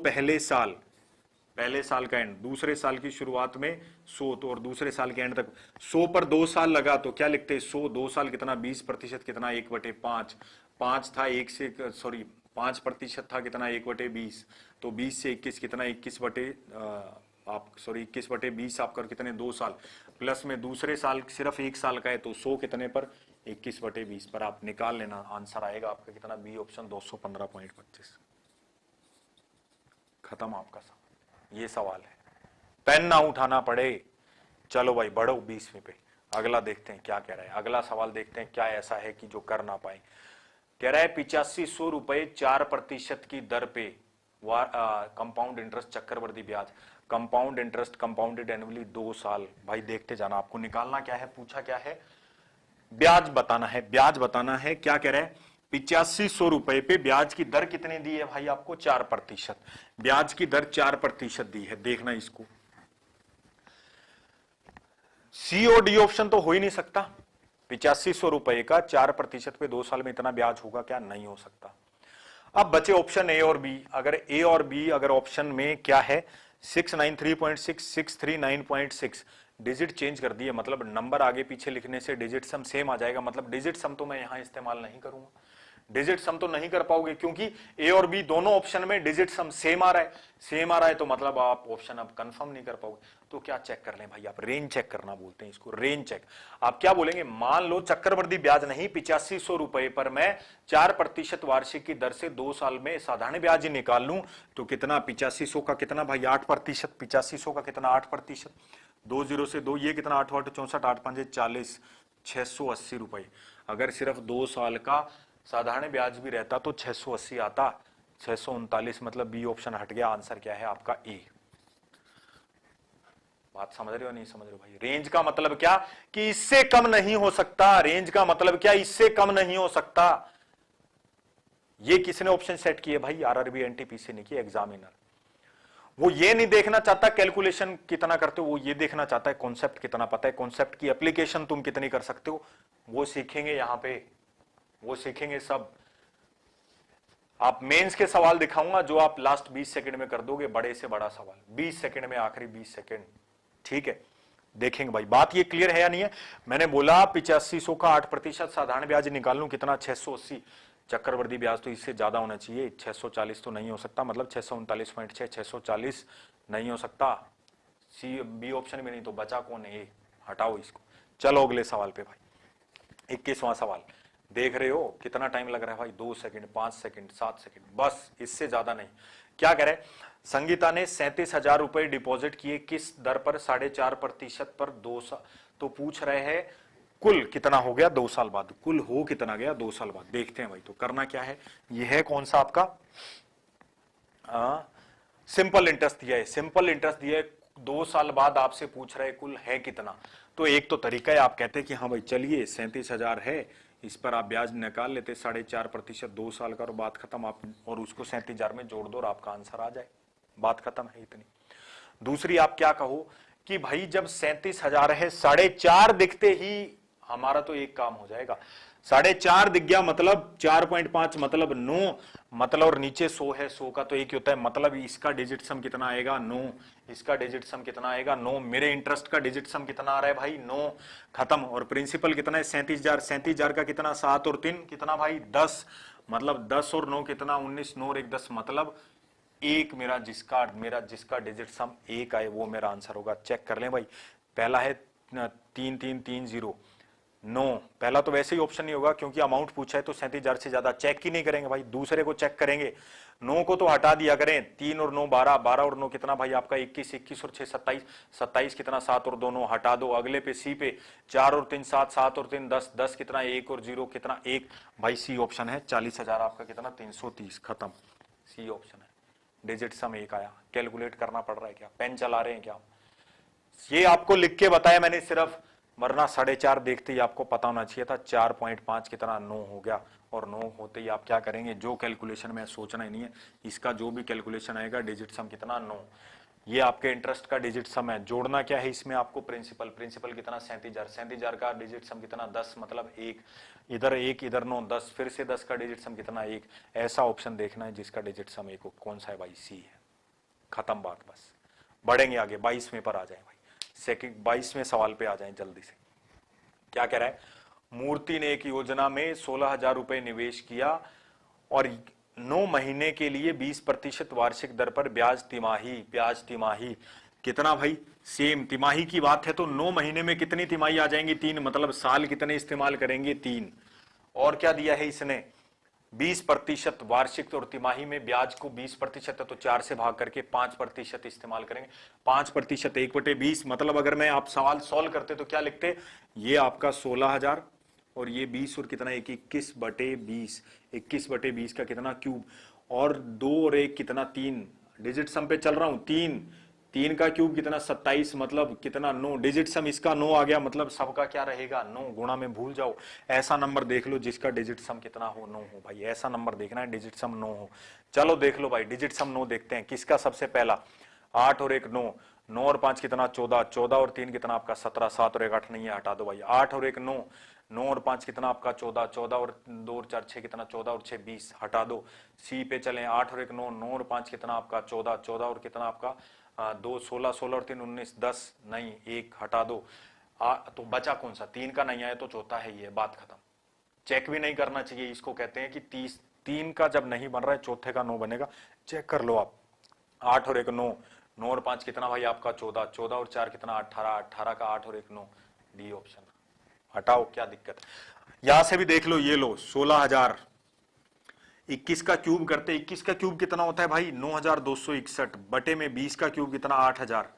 पहले साल का एंड, दूसरे साल की शुरुआत में 100 तो, और दूसरे साल के एंड तक 100 पर 2 साल लगा तो क्या लिखते हैं, 100 2 साल कितना, 20% कितना, 1/5। 5 था 1 से, सॉरी 5% था कितना, 1/20। तो 20 से 21 कितना, 21/20 आप कर कितने, 2 साल। प्लस में दूसरे साल सिर्फ 1 साल का है, तो 100 कितने पर, 21/20 पर। आप निकाल लेना, आंसर आएगा आपका कितना, बी ऑप्शन 215.25। खत्म आपका सवाल। ये सवाल है, पेन ना उठाना पड़े। चलो भाई बढ़ो 20वें पे। अगला देखते हैं क्या कह रहा है। अगला सवाल देखते हैं क्या ऐसा है कि जो कर ना पाए। कह रहा है 8500 रुपए 4% की दर पे कंपाउंड इंटरेस्ट, चक्रवृद्धि ब्याज, कंपाउंड इंटरेस्ट कंपाउंडेड एनुअली 2 साल। भाई देखते जाना, आपको निकालना क्या है, पूछा क्या है, ब्याज बताना है। ब्याज बताना है, क्या कह रहा है, 8500 रुपए पे ब्याज की दर कितनी दी है भाई आपको, 4%। ब्याज की दर 4% दी है, देखना इसको। सी और डी ऑप्शन तो हो ही नहीं सकता। 8500 रुपए का 4% पे 2 साल में इतना ब्याज होगा क्या, नहीं हो सकता। अब बचे ऑप्शन ए और बी। अगर ए और बी, अगर ऑप्शन में क्या है, 693.6 639.6, डिजिट चेंज कर दिए, मतलब नंबर आगे पीछे लिखने से डिजिट सम सेम आ जाएगा। मतलब डिजिट सम तो मैं यहां इस्तेमाल नहीं करूंगा, डिजिट सम तो नहीं कर पाओगे, क्योंकि ए और बी दोनों ऑप्शन में डिजिट सम सेम आ रहा है। सेम आ रहा है तो मतलब आप ऑप्शन अब कंफर्म नहीं कर पाओगे। तो क्या चेक कर लें भाई आप, रेंज चेक करना बोलते हैं इसको, रेंज चेक। आप क्या बोलेंगे, मान लो चक्रवृद्धि ब्याज नहीं, 8500 रुपए पर मैं 4% वार्षिक की दर से 2 साल में साधारण ब्याज ही निकाल लूं, तो कितना, 8500 का कितना भाई, 8%। 8500 का कितना, 8%। 2 0 से 2, ये कितना, 8 8 64, 8 5 40, 680 रुपए। अगर सिर्फ 2 साल का साधारण ब्याज भी रहता तो 680 आता, 639, मतलब बी ऑप्शन हट गया। आंसर क्या है आपका, ए। बात समझ रहे हो नहीं समझ रहे हो भाई। रेंज का मतलब क्या, कि इससे कम नहीं हो सकता। रेंज का मतलब क्या, इससे कम नहीं हो सकता। ये किसने ऑप्शन सेट किए भाई, आरआरबी एनटीपीसी ने किए, एग्जामिनर। वो ये नहीं देखना चाहता कैलकुलेशन कितना करते हो, वो ये देखना चाहता है कॉन्सेप्ट कितना पता है, कॉन्सेप्ट की एप्लीकेशन तुम कितनी कर सकते हो, वो सीखेंगे यहां पे, वो सीखेंगे सब। आप मेंस के सवाल दिखाऊंगा जो आप लास्ट 20 सेकंड में कर दोगे, बड़े से बड़ा सवाल 20 सेकंड में, आखिरी 20 सेकंड, ठीक है। देखेंगे भाई, बात ये क्लियर है या नहीं है। मैंने बोला 8500 का 8% साधारण ब्याज निकाल लूं, कितना, 680। चक्रवृद्धि ब्याज तो इससे ज्यादा होना चाहिए, 640 तो नहीं हो सकता, मतलब 639.6, 640 नहीं हो सकता। सी बी ऑप्शन में नहीं, तो बचा कौन है, हटाओ इसको। चलो अगले सवाल पे भाई, 21वां सवाल। देख रहे हो कितना टाइम लग रहा है भाई, 2 सेकंड, 5 सेकंड, 7 सेकंड, बस इससे ज्यादा नहीं। क्या कह रहे हैं, संगीता ने 37,000 रुपए डिपॉजिट किए, किस दर पर? 4.5% पर 2 साल। तो पूछ रहे हैं कुल कितना हो गया 2 साल बाद, कुल हो कितना गया 2 साल बाद। देखते हैं भाई, तो करना क्या है, ये है कौन सा आपका सिंपल इंटरेस्ट दिया है, सिंपल इंटरेस्ट दिया है, 2 साल बाद आपसे पूछ रहे कुल है कितना। तो एक तो तरीका है, आप कहते हैं कि हाँ भाई चलिए 37,000 है, इस पर आप ब्याज निकाल लेते 4.5% 2 साल का, और बात खत्म। आप और उसको 37,000 में जोड़ दो और आपका आंसर आ जाए, बात खत्म है इतनी। दूसरी आप क्या कहो कि भाई जब 37,000 है, 4.5 दिखते ही हमारा तो एक काम हो जाएगा, 4.5 दिख गया मतलब 4.5 मतलब 9, मतलब और नीचे 100 है, 100 का तो एक ही होता है, मतलब इसका डिजिट सम कितना आएगा 9, इसका डिजिट सम कितना आएगा 9, मेरे इंटरेस्ट का डिजिट सम कितना आ रहा है भाई 9, खत्म। और प्रिंसिपल कितना है 37,000, 37,000 का कितना 7 और 3 कितना भाई 10, मतलब 10 और 9 कितना 19, 9 और 1 10, मतलब एक मेरा जिसका डिजिट सम एक आए वो मेरा आंसर होगा। चेक कर लें भाई, पहला है 3330 9, पहला तो वैसे ही ऑप्शन नहीं होगा क्योंकि अमाउंट पूछा है, तो 37,000 से ज्यादा चेक ही नहीं करेंगे भाई, दूसरे को चेक करेंगे। 9 को तो हटा दिया करें, 3 और 9 12, 12 और 9 कितना भाई आपका 21, 21 और 6 27, 27 कितना 7 और 2 9, हटा दो। अगले पे सी पे 4 और 3 7, 7 और 3 10, 10 कितना 1 और 0 कितना 1, भाई सी ऑप्शन है। 40,000 आपका कितना 330, खत्म, सी ऑप्शन है। डिजिट सम एक आया, कैलकुलेट करना पड़ रहा है क्या, पेन चला रहे हैं क्या? ये आपको लिख के बताया मैंने सिर्फ, वरना 4.5 देखते ही आपको पता होना चाहिए था। 4.5 कितना 9 हो गया, और 9 होते ही आप क्या करेंगे, जो कैलकुलेशन में सोचना ही नहीं है, इसका जो भी कैलकुलेशन आएगा डिजिट सम कितना 9, ये आपके इंटरेस्ट का डिजिट सम है। जोड़ना क्या है इसमें आपको, प्रिंसिपल, प्रिंसिपल कितना 37,000, 37,000 का डिजिट सम कितना 10, मतलब 1, इधर 1 इधर 9 10, फिर से 10 का डिजिट सम कितना 1, ऐसा ऑप्शन देखना है जिसका डिजिट सम 1 हो। कौन सा है भाई, सी है, खत्म बात। बस बढ़ेंगे आगे, 22वें पर आ जाए भाई, सेकंड 22वें सवाल पे आ जाए जल्दी से। क्या कह रहा है, मूर्ति ने एक योजना में 16,000 रुपए निवेश किया और 9 महीने के लिए 20% वार्षिक दर पर ब्याज तिमाही कितना भाई, सेम तिमाही की बात है तो 9 महीने में कितनी तिमाही आ जाएंगी 3, मतलब साल कितने इस्तेमाल करेंगे 3। और क्या दिया है इसने 20% वार्षिक, और तिमाही में ब्याज को 20% है तो 4 से भाग करके 5% इस्तेमाल करेंगे। 5% 1/20, मतलब अगर मैं आप सवाल सॉल्व करते तो क्या लिखते, ये आपका 16,000 और ये 20 और कितना 21/20, 21/20 का कितना क्यूब, और 2 और 1 कितना 3, डिजिट सम पे चल रहा हूं 3, 3 का क्यूब कितना 27, मतलब कितना 9, डिजिट सम इसका 9 आ गया, मतलब सबका क्या रहेगा 9, गुणा में भूल जाओ। ऐसा नंबर देख लो जिसका डिजिट सम कितना हो 9 हो भाई, ऐसा नंबर देखना है डिजिट सम 9 हो। चलो देख लो भाई, डिजिट सम 9 देखते हैं किसका, सबसे पहला 8 और 1 9, 9 और 5 कितना 14, 14 और 3 कितना आपका 17, 7 और 1 8 नहीं है, हटा दो भाई। 8 और 1 9, 9 और 5 कितना आपका 14, 14 और 2 और 4 6 कितना 14 और 6 20, हटा दो। सी पे चलें, 8 और 1 9, 9 और 5 कितना आपका 14, 14 और कितना आपका 2 16, 16 और 3 19 10, नहीं 1, हटा दो। तो बचा कौन सा, 3 का नहीं आया तो चौथा है ये, बात खत्म। चेक भी नहीं करना चाहिए, इसको कहते हैं कि 3 का जब नहीं बन रहा है चौथे का 9 बनेगा, चेक कर लो आप। 8 और 1 9, 9 और 5 कितना भाई आपका 14, 14 और 4 कितना 18, 18 का 8 और 1 9, डी ऑप्शन। हटाओ, क्या दिक्कत, यहां से भी देख लो, ये लो 16,000, 21 का क्यूब करते, 21 का क्यूब कितना होता है भाई 9,261 बटे में 20 का क्यूब कितना 8,000,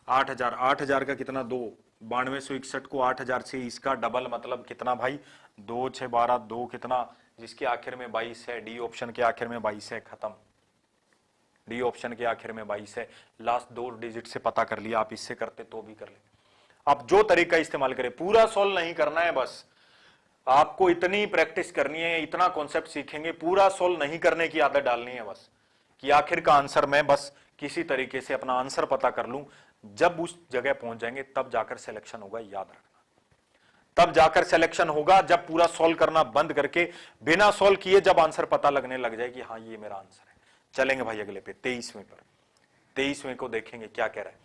8,000, 8,000 का कितना 2, 9261 को 8,000 से इसका डबल, मतलब कितना भाई 2 6 12, 2 कितना जिसके आखिर में 22 है, डी ऑप्शन के आखिर में 22 है, खत्म। डी ऑप्शन के आखिर में 22 है, लास्ट 2 डिजिट से पता कर लिया, आप इससे करते तो भी कर ले। आप जो तरीका इस्तेमाल करें, पूरा सॉल्व नहीं करना है, बस आपको इतनी प्रैक्टिस करनी है, इतना कॉन्सेप्ट सीखेंगे, पूरा सोल्व नहीं करने की आदत डालनी है बस, कि आखिर का आंसर मैं बस किसी तरीके से अपना आंसर पता कर लूं। जब उस जगह पहुंच जाएंगे तब जाकर सिलेक्शन होगा, याद रखना, तब जाकर सिलेक्शन होगा जब पूरा सोल्व करना बंद करके बिना सोल्व किए जब आंसर पता लगने लग जाए कि हाँ ये मेरा आंसर है। चलेंगे भाई अगले पे 23वें पर, 23वें को देखेंगे क्या कह रहा है,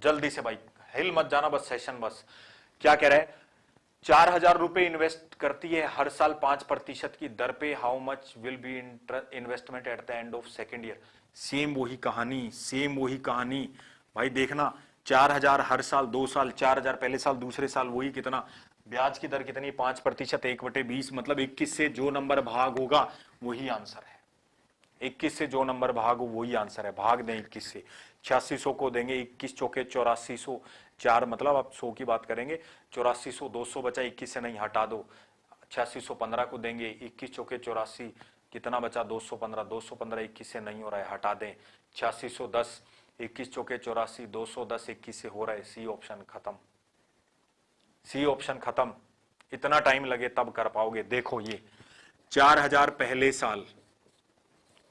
जल्दी से भाई हिल मत जाना, बस सेशन बस। क्या कह रहा है, 4,000 रुपए इन्वेस्ट करती है हर साल 5% की दर पे, how much will be investment at the end of second year. Same वही कहानी, सेम वही कहानी भाई, देखना 4,000 हर साल 2 साल, 4,000 पहले साल दूसरे साल, वही कितना ब्याज की दर कितनी 5%, 1/20, मतलब 21 से जो नंबर भाग होगा वही आंसर है। 21 से जो नंबर भागो वही आंसर है, भाग दें 21 से। 8600 को देंगे 21 चौके 8400, 4 मतलब आप 100 की बात करेंगे, 8400, 200 बचा 21 से नहीं, हटा दो। 8615 को देंगे 21 चौके 84, कितना बचा 215, 215 21 से नहीं हो रहा है, हटा दें। 8610, 21 चौके 84, 210 21 से हो रहा है, सी ऑप्शन खत्म, सी ऑप्शन खत्म। इतना टाइम लगे तब कर पाओगे। देखो ये 4000 पहले साल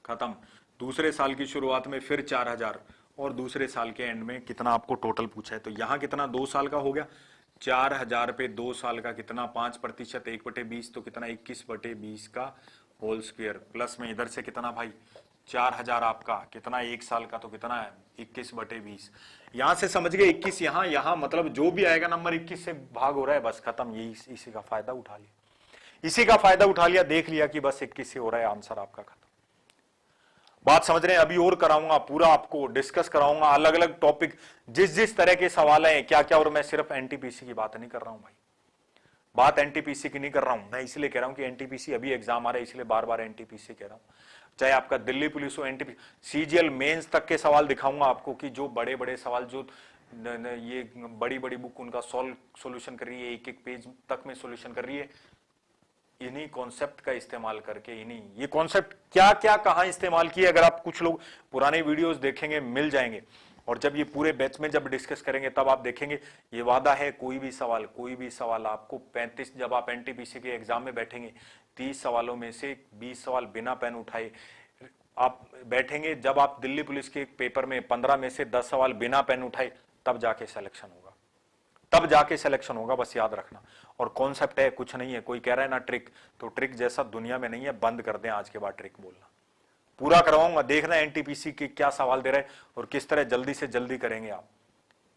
खत्म, दूसरे साल की शुरुआत में फिर 4000 और दूसरे साल के एंड में कितना आपको टोटल पूछा है। तो यहां कितना 2 साल का हो गया, 4000 पे 2 साल का कितना 5%, 1/20 तो कितना 21/20 का होल स्क्वायर, प्लस में इधर से कितना भाई 4000 आपका कितना 1 साल का तो कितना है 21/20। यहां से समझ गए 21, यहां मतलब जो भी आएगा नंबर 21 से भाग हो रहा है, बस खत्म। यही इसी का फायदा उठा लिया, इसी का फायदा उठा लिया, देख लिया कि बस 21 से हो रहा है, आंसर आपका खत्म। बात समझ रहे हैं? अभी और कराऊंगा, पूरा आपको डिस्कस कराऊंगा, अलग अलग टॉपिक, जिस जिस तरह के सवाल हैं क्या क्या। और मैं सिर्फ एनटीपीसी की बात नहीं कर रहा हूं भाई, बात एनटीपीसी की नहीं कर रहा हूं मैं, इसलिए कह रहा हूं कि एनटीपीसी अभी एग्जाम आ रहा है, इसलिए बार बार एनटीपीसी कह रहा हूं। चाहे आपका दिल्ली पुलिस हो, एनटीपीसी, सीजीएल मेंस तक के सवाल दिखाऊंगा आपको कि जो बड़े बड़े सवाल, जो ये बड़ी बड़ी बुक उनका सोल्यूशन कर रही है, एक एक पेज तक में सोल्यूशन कर रही है, इन्हीं कॉन्सेप्ट का इस्तेमाल करके, इन्हीं ये कॉन्सेप्ट क्या क्या कहां इस्तेमाल किए, अगर आप कुछ लोग पुराने वीडियोस देखेंगे मिल जाएंगे। और जब ये पूरे बैच में जब डिस्कस करेंगे तब आप देखेंगे, ये वादा है कोई भी सवाल आपको 35, जब आप एनटीपीसी के एग्जाम में बैठेंगे 30 सवालों में से 20 सवाल बिना पेन उठाए आप बैठेंगे। जब आप दिल्ली पुलिस के पेपर में 15 में से 10 सवाल बिना पेन उठाए, तब जाके सिलेक्शन होगा, तब जाके सिलेक्शन होगा, बस याद रखना। और कॉन्सेप्ट है, कुछ नहीं है। कोई कह रहा है ना ट्रिक, तो ट्रिक जैसा दुनिया में नहीं है, बंद कर दें आज के बाद ट्रिक बोलना। पूरा करवाऊंगा, देखना एनटीपीसी के क्या सवाल दे रहे हैं और किस तरह जल्दी से जल्दी करेंगे आप।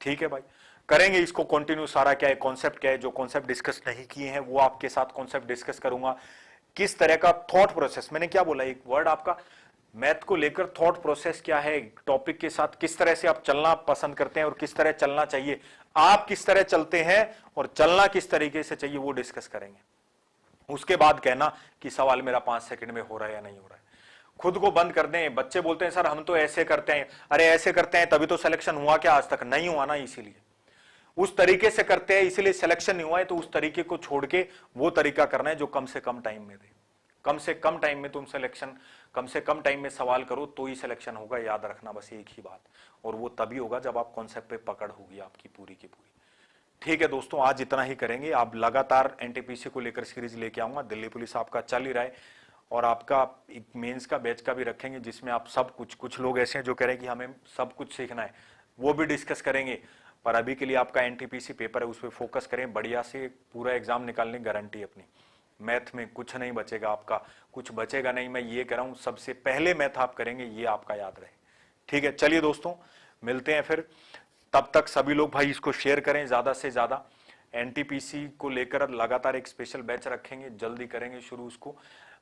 ठीक है भाई, करेंगे इसको कंटिन्यू। सारा क्या है, कॉन्सेप्ट क्या है, जो कॉन्सेप्ट डिस्कस नहीं किए हैं वो आपके साथ कॉन्सेप्ट डिस्कस करूंगा। किस तरह का थॉट प्रोसेस, मैंने क्या बोला, एक वर्ड आपका, मैथ को लेकर थॉट प्रोसेस क्या है, टॉपिक के साथ किस तरह से आप चलना पसंद करते हैं और किस तरह चलना चाहिए, आप किस तरह चलते हैं और चलना किस तरीके से चाहिए, वो डिस्कस करेंगे। उसके बाद कहना कि सवाल मेरा 5 सेकंड में हो रहा है या नहीं हो रहा है। खुद को बंद कर दें। बच्चे बोलते हैं सर हम तो ऐसे करते हैं, अरे ऐसे करते हैं तभी तो सिलेक्शन हुआ क्या, आज तक नहीं हुआ ना, इसीलिए उस तरीके से करते हैं इसलिए सिलेक्शन नहीं हुआ है। तो उस तरीके को छोड़ के वो तरीका करना है जो कम से कम टाइम में दे, कम से कम टाइम में तुम सिलेक्शन, कम से कम टाइम में सवाल करो तो ही सिलेक्शन होगा, याद रखना बस एक ही बात। और वो तभी होगा जब आप कॉन्सेप्ट पे पकड़ होगी आपकी पूरी की पूरी। ठीक है दोस्तों, आज इतना ही करेंगे। आप लगातार एनटीपीसी को लेकर सीरीज लेके आऊंगा। दिल्ली पुलिस आपका चल ही रहा है और आपका एक मेंस का बैच का भी रखेंगे जिसमें आप सब कुछ लोग ऐसे हैं जो कह रहे हैं कि हमें सब कुछ सीखना है, वो भी डिस्कस करेंगे। पर अभी के लिए आपका एनटीपीसी पेपर है, उस पर फोकस करें, बढ़िया से पूरा एग्जाम निकालने की गारंटी अपनी। मैथ में कुछ नहीं बचेगा आपका, कुछ बचेगा नहीं, मैं ये कह रहा हूं। सबसे पहले मैथ आप करेंगे, ये आपका याद रहे। ठीक है, चलिए दोस्तों मिलते हैं फिर। तब तक सभी लोग भाई इसको शेयर करें ज्यादा से ज्यादा। एनटीपीसी को लेकर लगातार एक स्पेशल बैच रखेंगे, जल्दी करेंगे शुरू उसको।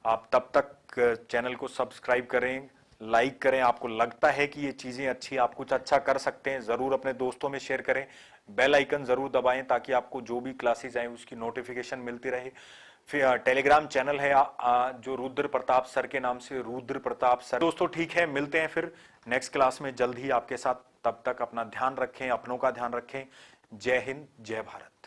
आप तब तक चैनल को सब्सक्राइब करें, लाइक करें। आपको लगता है कि ये चीजें अच्छी, आप कुछ अच्छा कर सकते हैं, जरूर अपने दोस्तों में शेयर करें। बेल आइकन जरूर दबाएं ताकि आपको जो भी क्लासेस आए उसकी नोटिफिकेशन मिलती रहे। फिर टेलीग्राम चैनल है जो रुद्र प्रताप सर के नाम से, रुद्र प्रताप सर। दोस्तों ठीक है, मिलते हैं फिर नेक्स्ट क्लास में जल्द ही आपके साथ। तब तक अपना ध्यान रखें, अपनों का ध्यान रखें। जय हिंद, जय भारत।